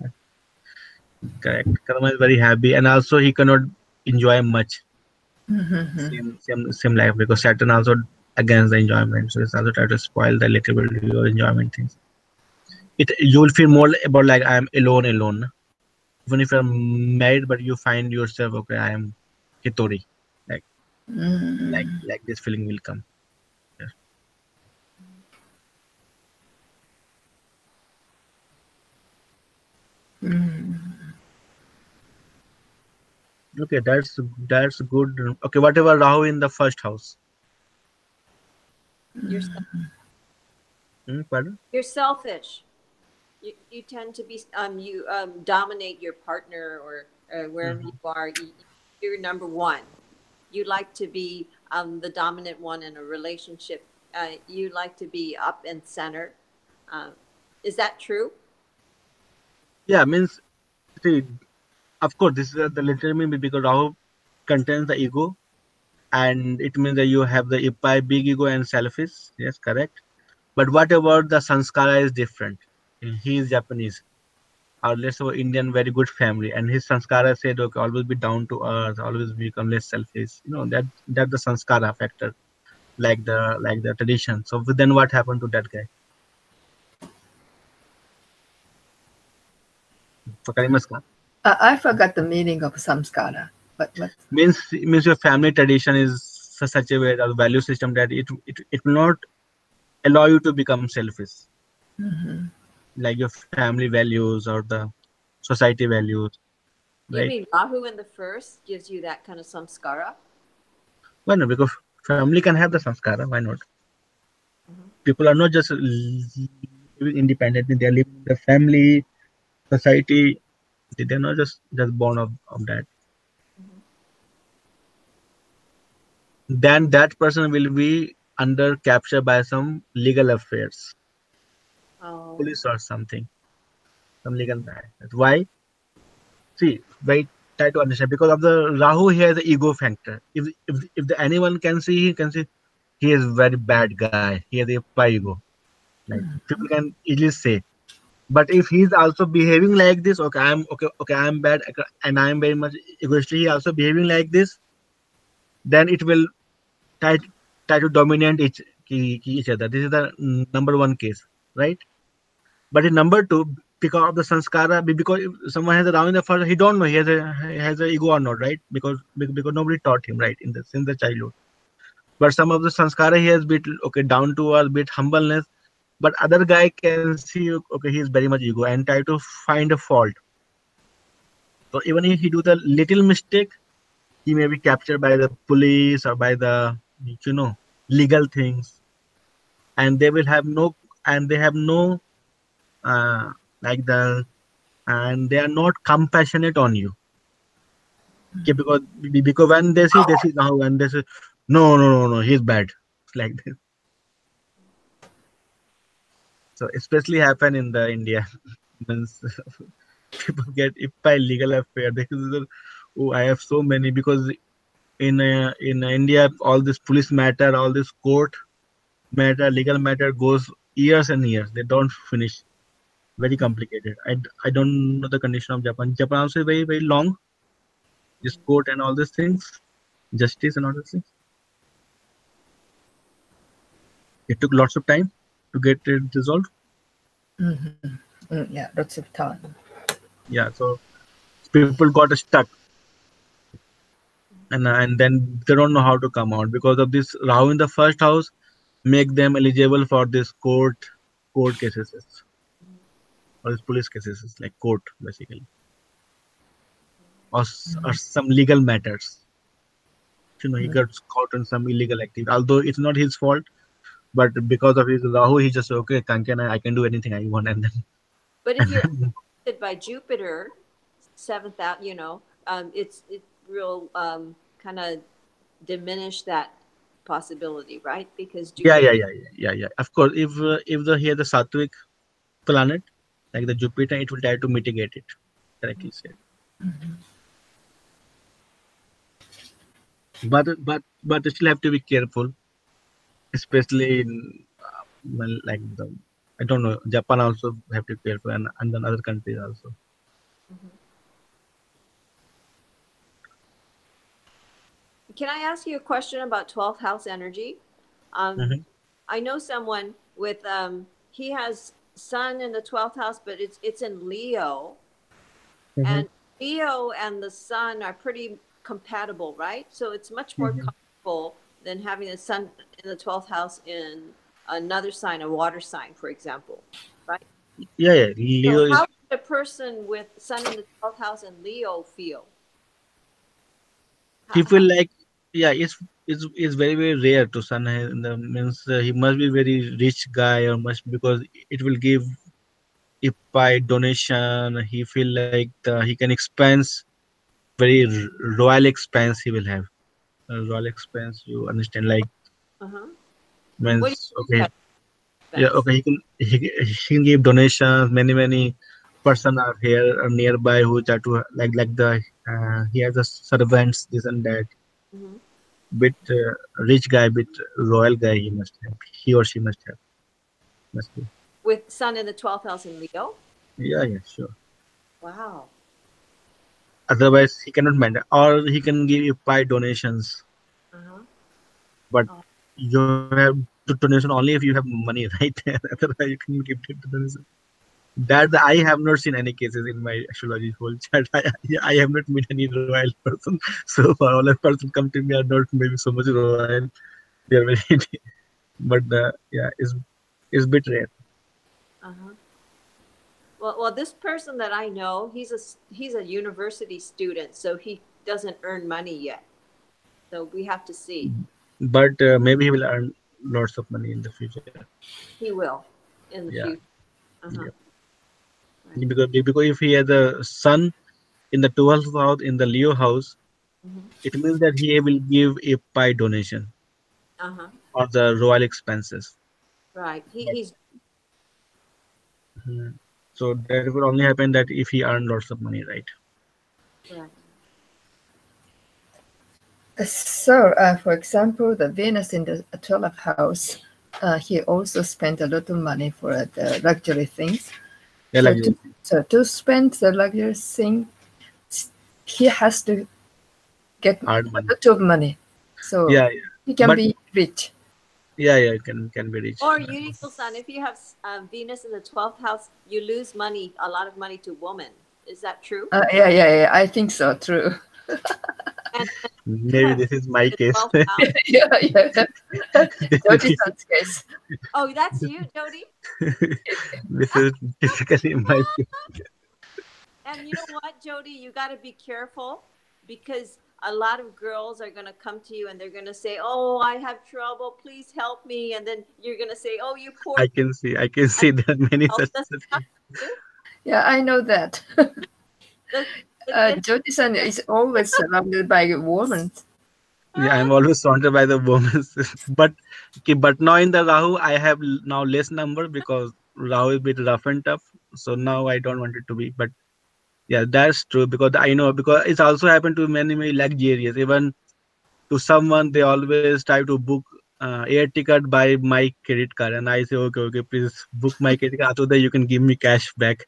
Correct. Karma is very happy, and also he cannot enjoy much. mm-hmm. Same life because Saturn also against the enjoyment, so it's also try to spoil the little bit your enjoyment things. It you will feel more about like I am alone. Even if you're married, but you find yourself okay. I am Hitori, like like this feeling will come. Yes. Okay, that's good. Okay, whatever Rahu in the first house. You're Pardon? you're selfish. You tend to be you dominate your partner or wherever you Mhm. are. You're number one. You like to be the dominant one in a relationship. You like to be up and center. Uh, is that true? Yeah, means see, of course, this is the literal mean because Rahu contains the ego, and it means that you have the Ipai, big ego, and selfish. Yes, correct. But what about the sanskara is different? He is Japanese, or let's say Indian, very good family, and his sanskara said, okay, always be down to earth, always become less selfish. That the sanskara factor, like the tradition. So then what happened to that guy? So Karimaska I forgot the meaning of samskara. What? means your family tradition is such a way or value system that it will not allow you to become selfish, like your family values or the society values, You right? mean Rahu in the first gives you that kind of samskara? Why not? Because family can have the sanskara. Why not? People are not just living independently; they are living in the family, society. They're not just born of that. Then that person will be under capture by some legal affairs, Oh, police or something, some legal matter. Why? See, wait, try to understand because of the Rahu. He has the ego factor. If anyone can see, he can see he is very bad guy. He has a high ego. Like people can easily say. But if he's also behaving like this, okay, I'm bad, and I'm very much egoistic. He also behaving like this, then it will try try to dominate each other. This is the number one case, right? But in number two, because of the sanskara, because if someone has a Rahu in the first, he don't know he has a ego or not, right? Because nobody taught him, right, in the since the childhood. But some of the sanskara he has bit okay down to earth, bit humbleness. But other guy can see okay he is very much ego and try to find a fault. So even if he do the little mistake, he may be captured by the police or by the legal things, and they will have no and they have no uh, like the and they are not compassionate on you. Okay, because when they see now, when they say no, no, no, no, he's bad. It's like this. So especially happen in the India. Means people get, if by legal affair, they say, oh, I have so many, because in India, all this police matter, all this court matter, legal matter goes years and years. They don't finish. Very complicated. I don't know the condition of Japan. Japan also is very very long. This court and all these things, justice and all these things. It took lots of time to get it resolved. Yeah, lots of time. Yeah, so people got stuck, and then they don't know how to come out because of this Rahu in the first house make them eligible for this court cases or this police cases like court basically, or some legal matters. He got caught in some illegal activity, although it's not his fault, but because of his Rahu, he just okay, Kankan, I can do anything I want, and then But if you're affected by Jupiter, seventh out, it real kind of diminish that possibility, right? Because yeah, Jupiter. yeah, yeah, yeah, yeah, yeah. Of course, if the here the Sattvic planet like the Jupiter, it will try to mitigate it. Correctly said. But you still have to be careful, especially in well, like the I don't know, Japan also have to be careful, and then other countries also. Mhm. Can I ask you a question about 12th house energy? Um, Hmm. I know someone with he has Sun in the 12th house, but it's in Leo, Hmm. and Leo and the Sun are pretty compatible, right? So it's much more Hmm. comfortable than having the Sun in the 12th house in another sign, a water sign, for example, right? Yeah, yeah. So Leo is how would a person with Sun in the 12th house and Leo feel? he How, feel like, yeah, it's very very rare to son in the means he must be very rich guy, or must, because it will give, if by donation he feel like he can expense very royal expense he will have. Royal expense, you understand, like uh-huh. What do you means mean okay. by Yeah, expense? okay, he can give donations. Many person are here nearby who try to like the he has the servants, this and that. Hmm. Bit rich guy, bit royal guy, he must have, he or she must have, must be. With Sun in the 12th house in Leo? Yeah, yeah, sure. Wow. Otherwise he cannot manage, or he can give you by donations, Uh-huh. but Oh, you have to donation only if you have money, right? Otherwise you can give it to donation. That I have not seen any cases in my astrology whole chat. I have not met any royal person so far. All the person come to me are not maybe so much royal. They are very, but yeah, is bit rare. uh-huh. Well, this person that I know, he's a university student, so he doesn't earn money yet. So we have to see. But maybe he will earn lots of money in the future. He will in the Yeah, future. yeah. Uh-huh. Right. Because if he has a son in the 12th house in the Leo house, Hmm. it means that he will give a pie donation Uh-huh. or the royal expenses. Right. But He's mhm. So that will only happen that if he earn lots of money, right? correct. So, for example, the Venus in the 12th house, he also spent a lot of money for the luxury things. Yeah, So like to spend the luxury thing, he has to get hard a money. lot of money. So Yeah, yeah. he can But be rich. yeah, yeah, can be rich. Or unique sun. If you have Venus in the 12th house, you lose money, a lot of money to woman. Is that true? Yeah. I think so. True. And you Maybe have this is my the case. 12th house. Yeah. This is Jyoti-san's case. Oh, that's you, Jody. this is typically my case. And you know what, Jody? You got to be careful because a lot of girls are going to come to you and they're going to say, "Oh, I have trouble. Please help me." And then you're going to say, "Oh, you poor." I can see there are many Help such doesn't such happen to you. Yeah, I know that. The, it, Jyoti-san is always surrounded by women. Yeah, uh, I'm always surrounded by the women. But okay, but now in the Rahu, I have now less number because Rahu is a bit rough and tough. So now I don't want it to be. But yeah, that's true because I know because it's also happened to many luxurious. Even to someone, they always try to book air ticket by my credit card, and I say, okay, please book my credit card so that you can give me cash back.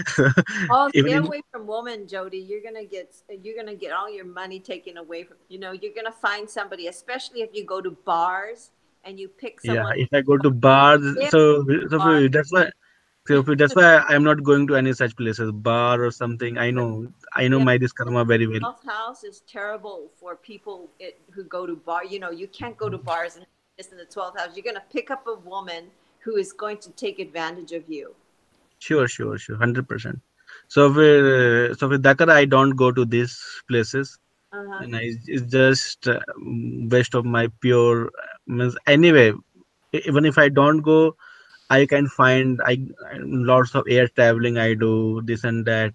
So, oh, even stay in away from women, Jody. You're gonna get all your money taken away from. You're gonna find somebody, especially if you go to bars and you pick yeah, someone. if I go to bars, There so bar. that's why. So that's why I'm not going to any such places, bar or something. I know Yeah, my this karma very well. 12th house is terrible for people who go to bar. You can't go to bars and this in the 12th house. You're gonna pick up a woman who is going to take advantage of you. Sure, 100%. So with Dakar, I don't go to these places, Uh huh. and it's just waste of my pure means. Anyway, even if I don't go, I can find lots of air traveling. I do this and that,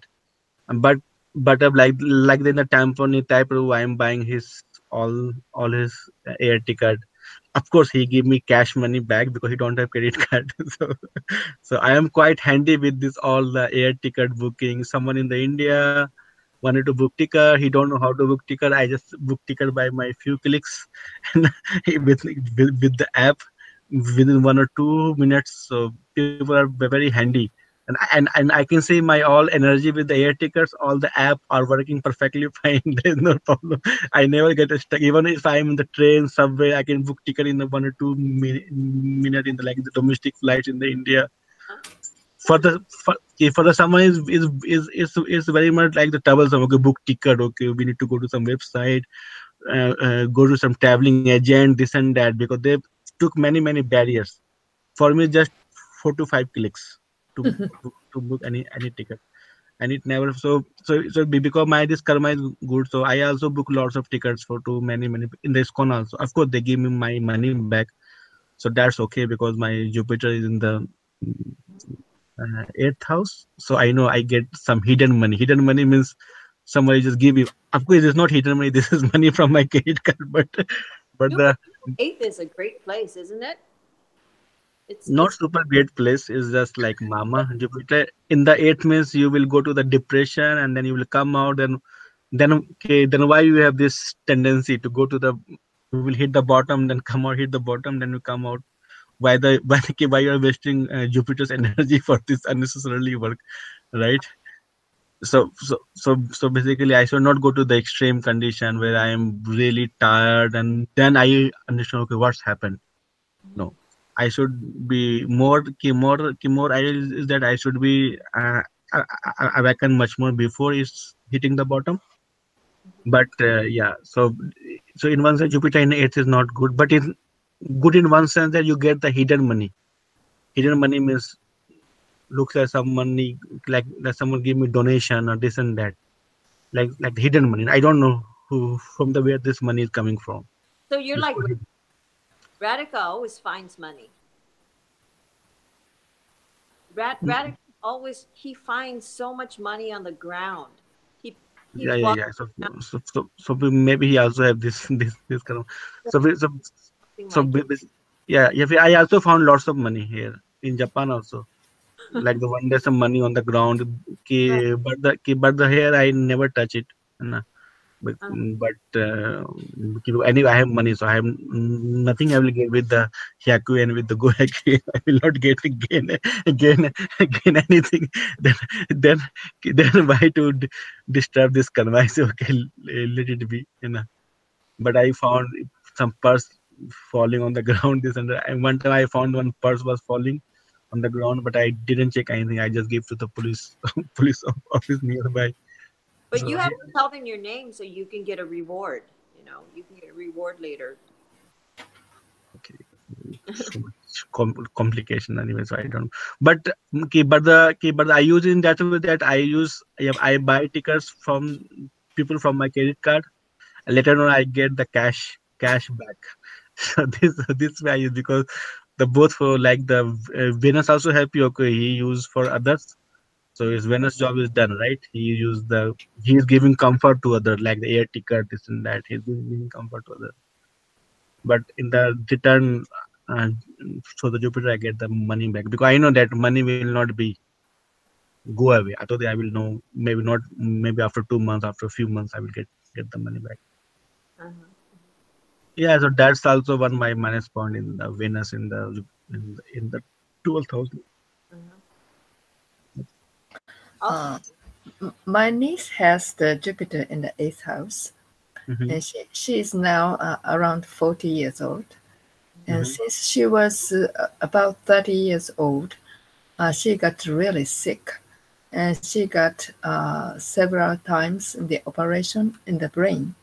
but like in the Tamponi type, I'm buying his all his air ticket. Of course, he give me cash money back because he don't have credit card. So I am quite handy with this all the air ticket booking. Someone in the India wanted to book ticket. He don't know how to book ticket. I just book ticket by my few clicks and with the app within 1 or 2 minutes. So people are very handy. And I can see my all energy with the air tickets. All the app are working perfectly fine. There's no problem. I never get stuck. Even if I'm in the train, subway, I can book ticket in the 1 or 2 minute in the like the domestic flights in the India. Huh? For the someone is very much like the troublesome. Okay, book ticket. Okay, we need to go to some website, go to some traveling agent, this and that, because they took many barriers. For me, just 4 to 5 clicks to book any ticket, and it never because my this karma is good. So I also book lots of tickets for too many in the ISKCON also. Of course, they give me my money back, so that's okay because my Jupiter is in the eighth house. So I know I get some hidden money. Hidden money means somebody just give you. Of course, it's not hidden money. This is money from my credit card, but the Jupiter 8th is a great place, isn't it? not It's super great place is just like Mama Jupiter. In the eighth means you will go to the depression and then you will come out. Then okay, then why you have this tendency to go to the you will hit the bottom, then come out, hit the bottom, then you come out. Why you are wasting Jupiter's energy for this unnecessarily work, right? So basically, I should not go to the extreme condition where I am really tired and then I understand okay what's happened. No, I should be more ideal is that I should be awaken much more before it's hitting the bottom. But yeah, so in one sense, Jupiter in eighth is not good, but it's good in one sense that you get the hidden money. Hidden money means looks like some money, like that someone give me donation or this and that, like hidden money. I don't know who from the where this money is coming from. so you're It's like good. Radhika always finds money. Radhika always he finds so much money on the ground. He he walks Yeah. So around maybe he also have this this kind of so we- so something so like we- we- yeah. I also found lots of money here in Japan also. Like the one there's some money on the ground. that. But the hair I never touch it. And, but Uh, anyway, I have money, so I have nothing. I will get with the Hyaku and with the Gohaki. I will not gain gain anything. Then then then why to disturb this karma? I say okay, let it be. But I found some purse falling on the ground. This and one time I found one purse was falling on the ground, but I didn't check anything. I just gave to the police police office nearby. but you So have to tell them your name so you can get a reward. You can get a reward later. okay, so much complication anyway. So I don't. But but I use in that way that I buy tickets from people from my credit card. And later on, I get the cash back. So this way I use because the both for like the Venus also help you. Okay, he use for others. So his Venus job is done, right? He is giving comfort to others, like the air ticket, this and that. He's giving comfort to others. But in the return, uh, so the Jupiter, I get the money back because I know that money will not be go away. I thought I will know, maybe not, maybe after 2 months, after a few months, I will get the money back. Uh-huh. Yeah, so that's also one my minus point in the Venus in the 12,000. Uh-huh. Okay. Uh, my niece has the Jupiter in the eighth house, Mm-hmm, and she is now around 40 years old. And mm-hmm, since she was about 30 years old, she got really sick, and she got several times the operation in the brain.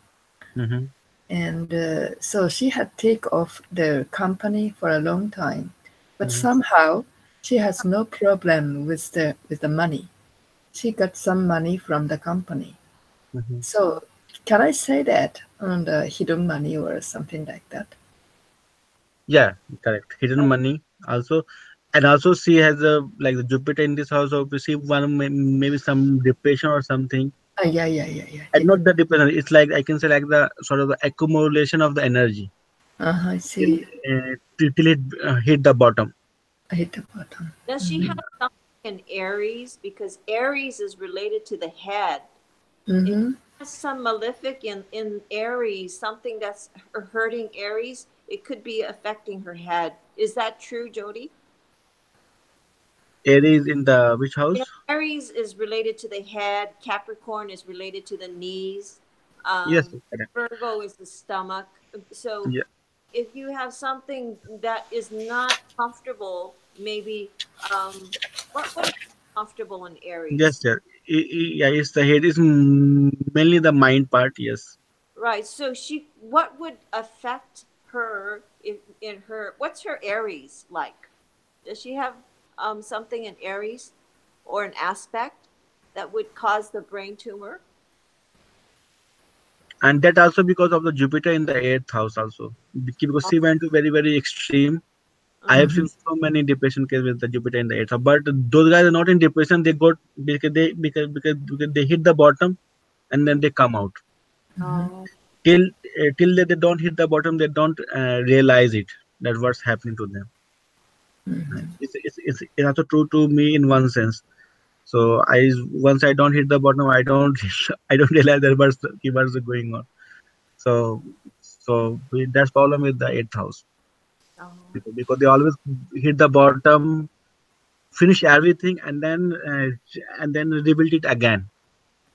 mm-hmm, And so she had take off the company for a long time, but mm-hmm, somehow she has no problem with the money. She got some money from the company. mm-hmm. So can I say that on the hidden money or something like that? Yeah, correct. Hidden money also, and also she has a like the Jupiter in this house. So she one maybe some depression or something, Yeah, yeah, yeah, yeah. and not the depression. It's like I can say like the sort of the accumulation of the energy I till see. till it hit the bottom. I hit the bottom. Does she have something in Aries? Because Aries is related to the head. If Mm-hmm. she has some malefic in Aries, something that's hurting Aries, it could be affecting her head. Is that true, Jody? Aries in the which You know, house? Aries is related to the head. Capricorn is related to the knees. Yes, Um, correct. Virgo is the stomach. So Yeah. if you have something that is not comfortable, maybe what is comfortable in Yes, Aries? sir. Yeah, it's the head is mainly the mind part. Yes. Right. So what would affect her if in her, what's her Aries like? Does she have something in Aries or an aspect that would cause the brain tumor? And that also because of the Jupiter in the eighth house also, because Oh, she went to very very extreme. I have uh-huh. seen so many depression cases with the Jupiter in the eighth house, but those guys are not in depression. They got because they hit the bottom and then they come out. Oh, Till they don't hit the bottom, they don't realize it that what's happening to them. It's also true to me in one sense. So once I don't hit the bottom, I don't I don't realize that what's going on. So that's problem with the eighth house, oh. because they always hit the bottom, finish everything, and then rebuild it again,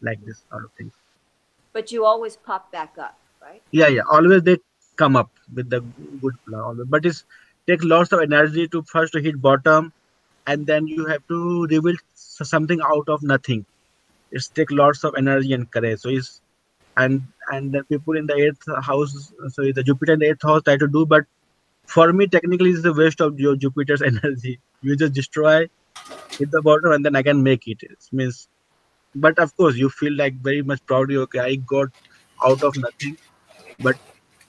like this sort of things. But you always pop back up, right? Yeah, yeah. Always they come up with the good plan. Always. But it's take lots of energy to first to hit bottom, and then you have to rebuild something out of nothing. It's take lots of energy and courage. So it's and the people in the eighth house, so the Jupiter in the eighth house try to do, but for me technically it's a waste of your Jupiter's energy. You just destroy, hit the bottom, and then I can make it. It means, but of course you feel like very much proud. Okay, I got out of nothing, but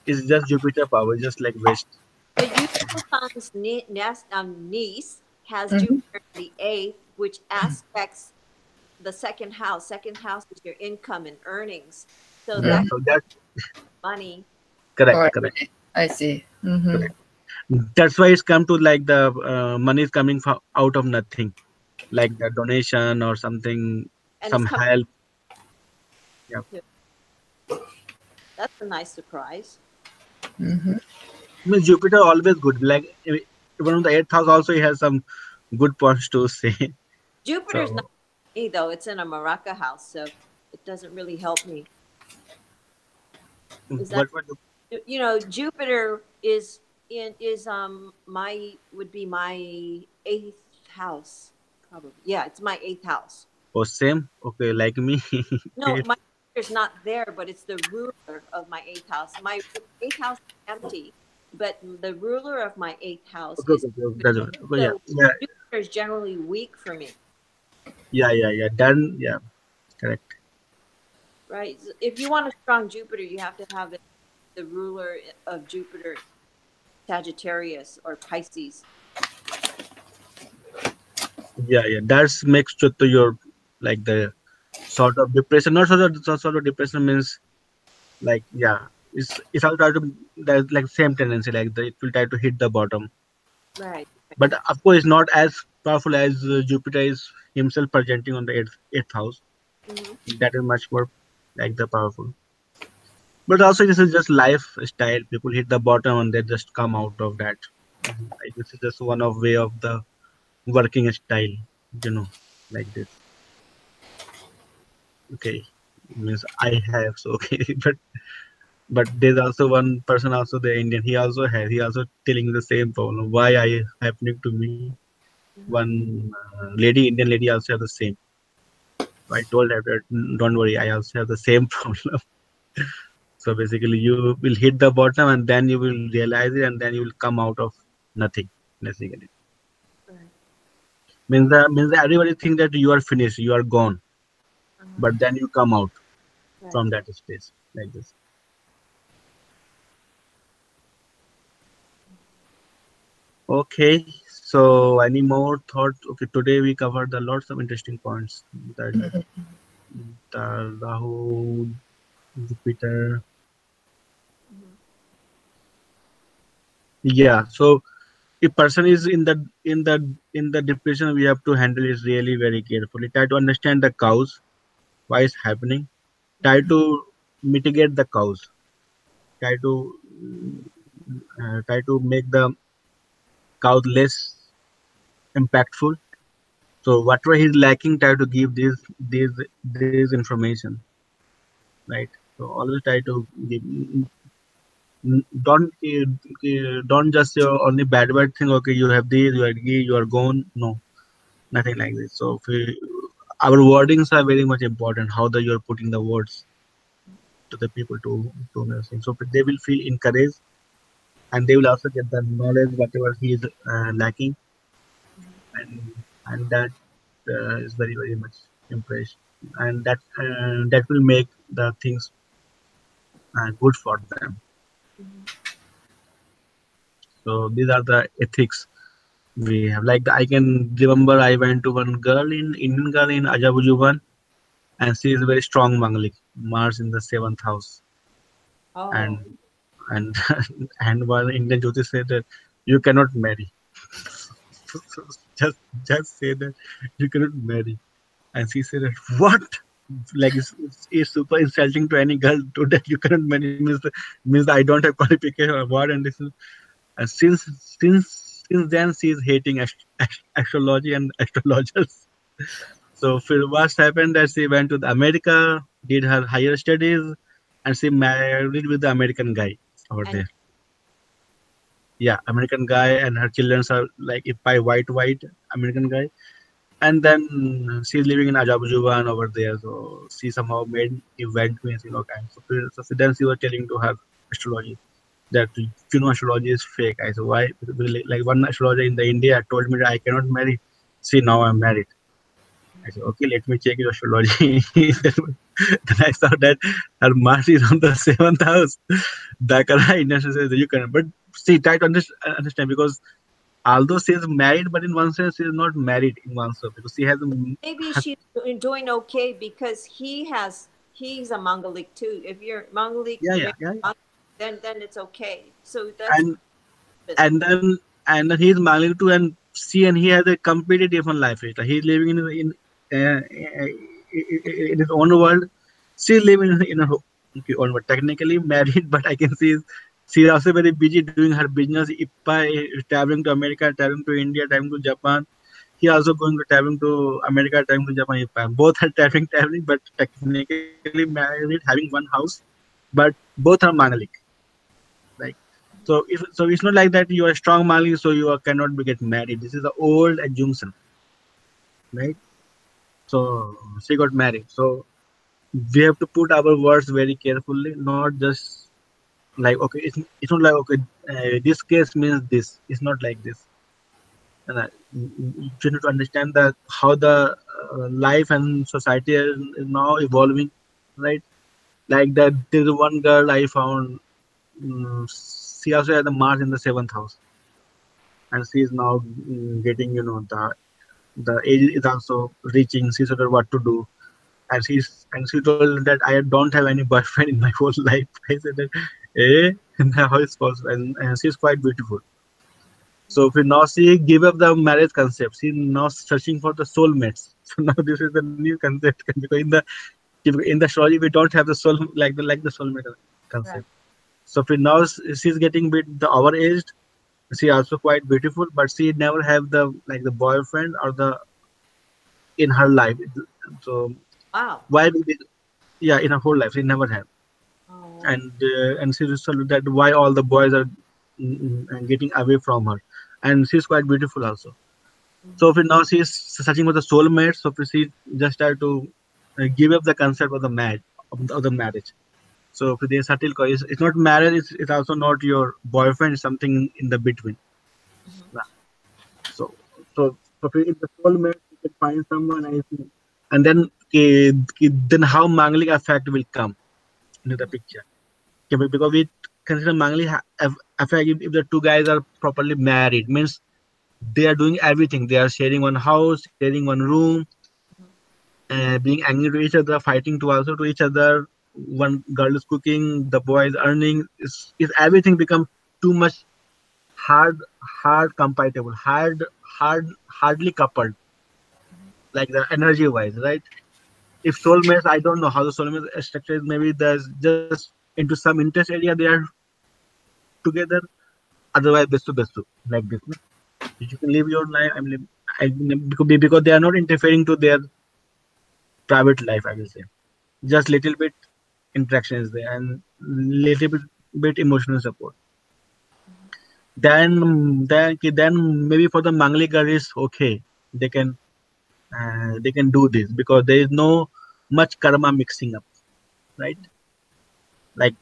it's just Jupiter power, just like waste. But you son's niece has Mm-hmm. Jupiter in the eighth, which aspects the second house. Second house is your income and earnings. So Yeah, that Mm-hmm. so that's money. Oh, correct, correct, I see. Mm-hmm. correct. That's why it's come to like the money is coming from out of nothing, like the donation or something, And it's some coming help. Yeah, to, that's a nice surprise. Mm-hmm. means Jupiter always good. Like even on the eighth house also, he has some good points to say. Jupiter's not So me though, it's in a Maraca house, so it doesn't really help me. Is that, what Jupiter is my would be my eighth house, probably. Yeah, it's my eighth house. oh same? Okay, like me. No, my Jupiter's not there, but it's the ruler of my eighth house. My eighth house is empty, but the ruler of my eighth house Okay, is okay, okay, Jupiter. that's what. Okay, yeah, So yeah, Jupiter is generally weak for me, yeah. Then yeah, correct. right? If you want a strong Jupiter, you have to have the ruler of Jupiter Sagittarius or Pisces. Yeah, yeah. That's makes to your like the sort of depression. Not sort of depression means like yeah. It's all try to there's like same tendency like it will try to hit the bottom. Right. But of course, it's not as powerful as Jupiter is himself presenting on the eighth house. Hmm. That is much more like the powerful. But also, this is just lifestyle. People hit the bottom and they just come out of that. Like, this is just one of way of the working style, you know, like this. Okay, means I have so okay, but there's also one person also the Indian. He also telling the same problem. Why I happening to me? One Indian lady also have the same. So I told her that don't worry, I also have the same problem. So basically, you will hit the bottom and then you will realize it, and then you will come out of nothing. Basically, Right. means that everybody think that you are finished, you are gone, Uh-huh. but then you come out Right. from that space like this. Okay, so any more thoughts? Okay, today we covered the lots of interesting points. The, the Rahu, Jupiter. Hmm. Yeah, so if person is in the depression, we have to handle it really very carefully. Try to understand the cause, why it's happening. Try to mitigate the cause. Try to try to make the cause less impactful. So whatever he's lacking, try to give this information, right? So always try to give. Don't just say only bad thing. Okay, you have this, you are gay, you are gone. No, nothing like this. So if our wordings are very much important. How the you are putting the words to the people to nursing. So they will feel encouraged and they will also get the knowledge whatever he is lacking, and that is very very much impressed, and that will make the things good for them. Hmm. So these are the ethics we have. Like I can remember, I went to one girl in Indian girl in Ajabujuban, and she is very strong Manglik, Mars in the seventh house, and Oh. and and one Indian Jyoti said that you cannot marry. just just say that you cannot marry. And she said, "What? Like it's super insulting to any girl to that you cannot marry means I don't have qualification or what." And this is, and since then she is hating astrology and astrologers. So what happened that she went to the America, did her higher studies, and she married with the American guy over And there. Yeah, American guy, and her children are like if by white American guy, and then she's living in Ajabujuban over there. So she somehow made event means kind. So then she was telling to her astrology that astrology is fake. I said why? Because like one astrologer in the India told me that I cannot marry. See now I'm married. I said okay, let me check your astrology. Then I saw that her Mars is on the seventh house. Dakara India says you can, but see try to understand because although she is married, but in one sense she is not married in one sense because she has a maybe she's doing okay because he's a Mongolic too. If you're Mongolic, yeah, yeah, marry yeah. Mongolic, then it's okay. So that's And good. and then and then he's married to and she and he has a completely different life. Like he's living in his own world. She's living in her okay, own world. Technically married, but I can see she's also very busy doing her business. Ippa is traveling to America, traveling to India, traveling to Japan. He also going to traveling to America, traveling to Japan. Ippa. Both are traveling, but technically married, having one house, but both are Mangalik. Like so it's not like that you are strong Mali, so you cannot be get married. This is the old assumption, right? So she got married. So we have to put our words very carefully, not just like okay, it's not like okay, this case means this. It's not like this. And you need to understand that how the life and society is now evolving, right? Like that, there's one girl I found. she also had the Mars in the seventh house, and she is now getting, the age is also reaching. She sort of what to do, and she told that I don't have any boyfriend in my whole life. I said that, eh, how is possible? And she's quite beautiful. So if we now see give up the marriage concept, she now searching for the soulmates. So now this is the new concept because in the astrology we don't have the soul like the soulmate Right. concept. So if we now she's getting bit the overaged, she also quite beautiful, but she never have the like the boyfriend or the in her life. So Wow. why will be yeah in her whole life she never have. Oh. And she just told that why all the boys are getting away from her, and she's quite beautiful also. So if now she's searching for the soulmate, so if she just have to give up the concept of the of the marriage. So if they subtle it's not marriage, it's also not your boyfriend, it's something in the between. Yeah. So so if the soulmate you can find someone and then then how manglik effect will come into the picture. Okay, because we consider manglik effect if the two guys are properly married means they are doing everything. They are sharing one house, sharing one room, being angry to each other, fighting to also to each other. One girl is cooking, the boy is earning. Is everything become too much hard, hard compatible, hardly coupled, like the energy wise, right? If soulmates, I don't know how the soulmate structure is. Maybe there's just into some interest area they are together. Otherwise, bestu like this. No? You can live your life. Because they are not interfering to their private life. I will say just little bit interaction is there and little bit emotional support. Then maybe for the Mangligar is okay. They can do this because there is no much karma mixing up, right? Like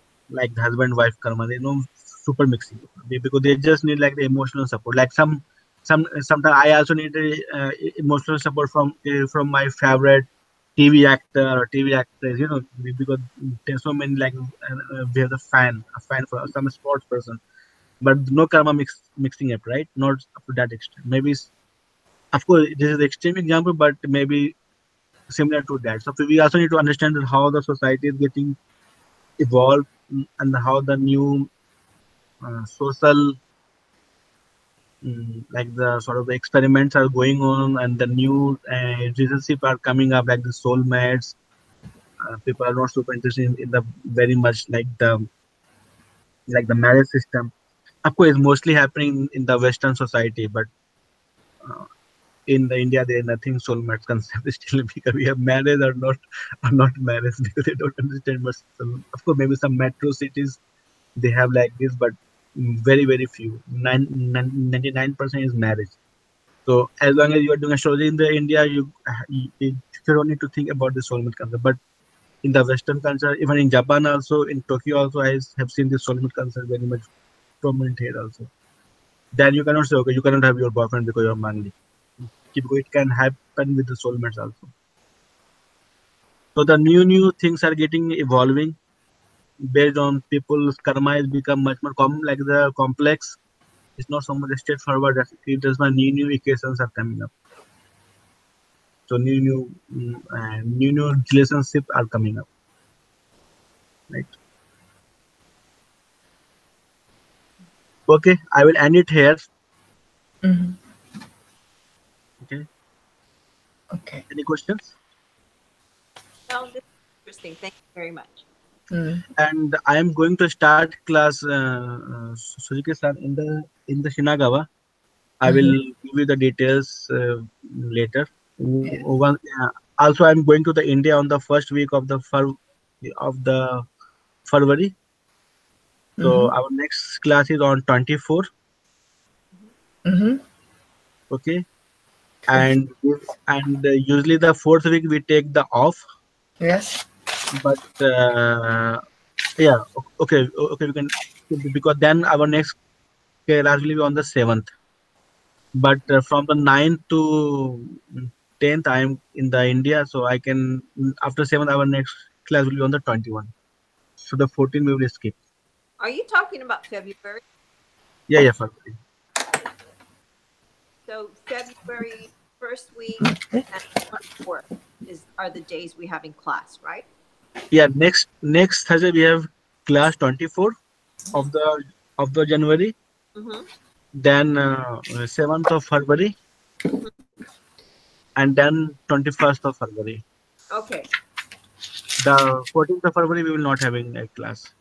the husband wife karma, there is no super mixing up because they just need like the emotional support. Like sometimes I also need emotional support from my favorite TV actor or TV actress, because there's so many like we have a fan for some sports person, but no karma mixing up, right? Not up to that extent. Maybe of course this is the extreme example, but maybe similar to that. So we also need to understand that how the society is getting evolved, and how the new social like the sort of the experiments are going on, and the new relationship are coming up like the soulmates. People are not super interested in the very much like the marriage system. Of course, it's mostly happening in the Western society, but uh, in the India, there is nothing soulmate concept still because we have marriage or not marriage because they don't understand much. Of course, maybe some metro cities they have like this, but very very few. 99% is marriage. So as long as you are doing astrology in the India, you don't need to think about the soulmate concept. But in the Western culture, even in Japan also, in Tokyo also, I have seen this soulmate concept very much prominent here also. Then you cannot say, okay, you cannot have your boyfriend because you're manly. Because it can happen with the soulmates also. So the new things are getting evolving based on people's karma has become much more common, like the complex. It's not so much straightforward. There's my new equations are coming up. So new relationship are coming up, right? Okay, I will end it here. Hmm. Okay, Okay. any questions? No, this is interesting. Thank you very much. Mm. And I am going to start class, Suzuki sir, in the Shinagawa. I will Hmm. give you the details later. Yeah. Also, I'm going to the India on the first week of the February. So Hmm. our next class is on 24. Hmm. Okay, 20. and usually the fourth week we take the off, Yes. but yeah, okay, we can because then our next class will be on the 7th. But from the 9th to 10th, I am in the India, so I can after 7th our next class will be on the 21. So the 14th we will skip. Are you talking about February? Yeah, yeah, February. So February first week Okay. and 24th are the days we have in class, right? Yeah, next Thursday we have class 24 of the January. Mm-hmm. Then 7th of February, Mm-hmm. and then 21st of February. Okay. The 14th of February we will not having a class,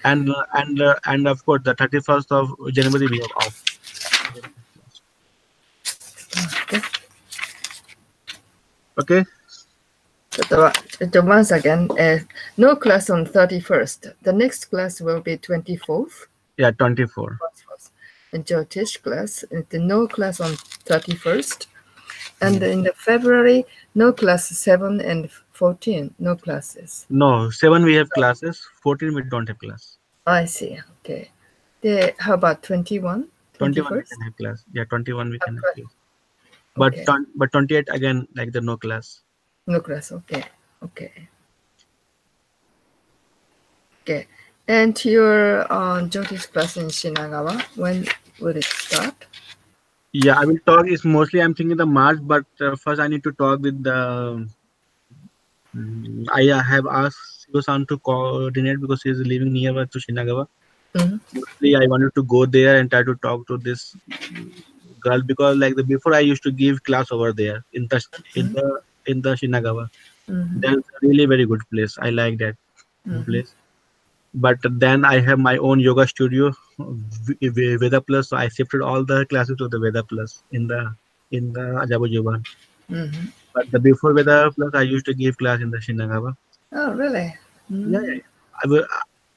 and of course the 31st of January we have off. Okay. Okay. Once again, no class on 31st. The next class will be 24th. Yeah, 24. And Jyotish class, no class on 31st. And Hmm. in the February, no class 7 and 14, no classes. No, 7 we have classes. 14 we don't have class. I see. Okay. How about 21, 21 we 21st? can have class. Yeah, 21 we can have Okay. class. But Okay. but 28 again like the no class. No class. Okay. Okay. Okay. And your Jyotish class in Shinagawa, when will it start? Yeah, I will talk. Is mostly I'm thinking the March, but first I need to talk with the. I have asked Yosan to coordinate because he is living nearby to Shinagawa. Mm-hmm. Mostly I wanted to go there and try to talk to this girl because like the before I used to give class over there in the in the Shinagawa. Mm-hmm. That's a really very good place. I like that Mm-hmm. place. But then I have my own yoga studio, Veda Plus. So I shifted all the classes to the Veda Plus in the Ajabu. Mm-hmm. But the before Veda Plus, I used to give class in the Shinagawa. Oh, really? Yeah, yeah, Mm-hmm. yeah.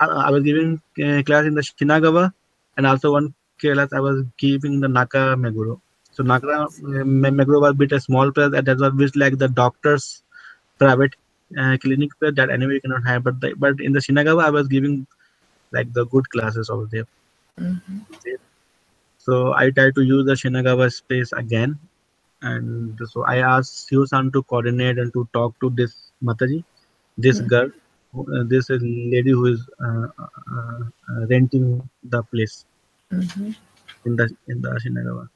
I was giving class in the Shinagawa, and also one class I was giving in the Naka Meguro. So Naka Meguro was a bit a small place, and that was which like the doctors private clinic place that anyway you cannot have. But in the Shinagawa, I was giving like the good classes over there. Mm-hmm. So I tried to use the Shinagawa space again, and so I asked Siu-san to coordinate and to talk to this Mataji, this girl, this lady who is renting the place Mm-hmm. in the Shinagawa.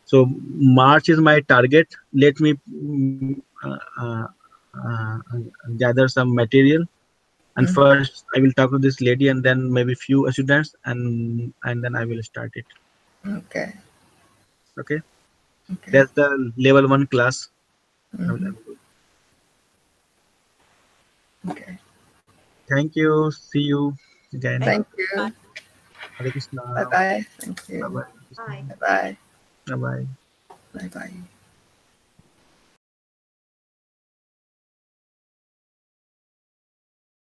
So March is my target. Let me uh, gather some material, and Mm-hmm. first I will talk to this lady, and then maybe few students, and then I will start it. Okay. Okay, Okay. that's the level one class. Mm-hmm. Okay. Thank you. See you again. Thank Thank you. you. Hare Krishna. Bye bye. Thank Bye you. bye. Bye. Bye bye. Bye bye. Bye bye.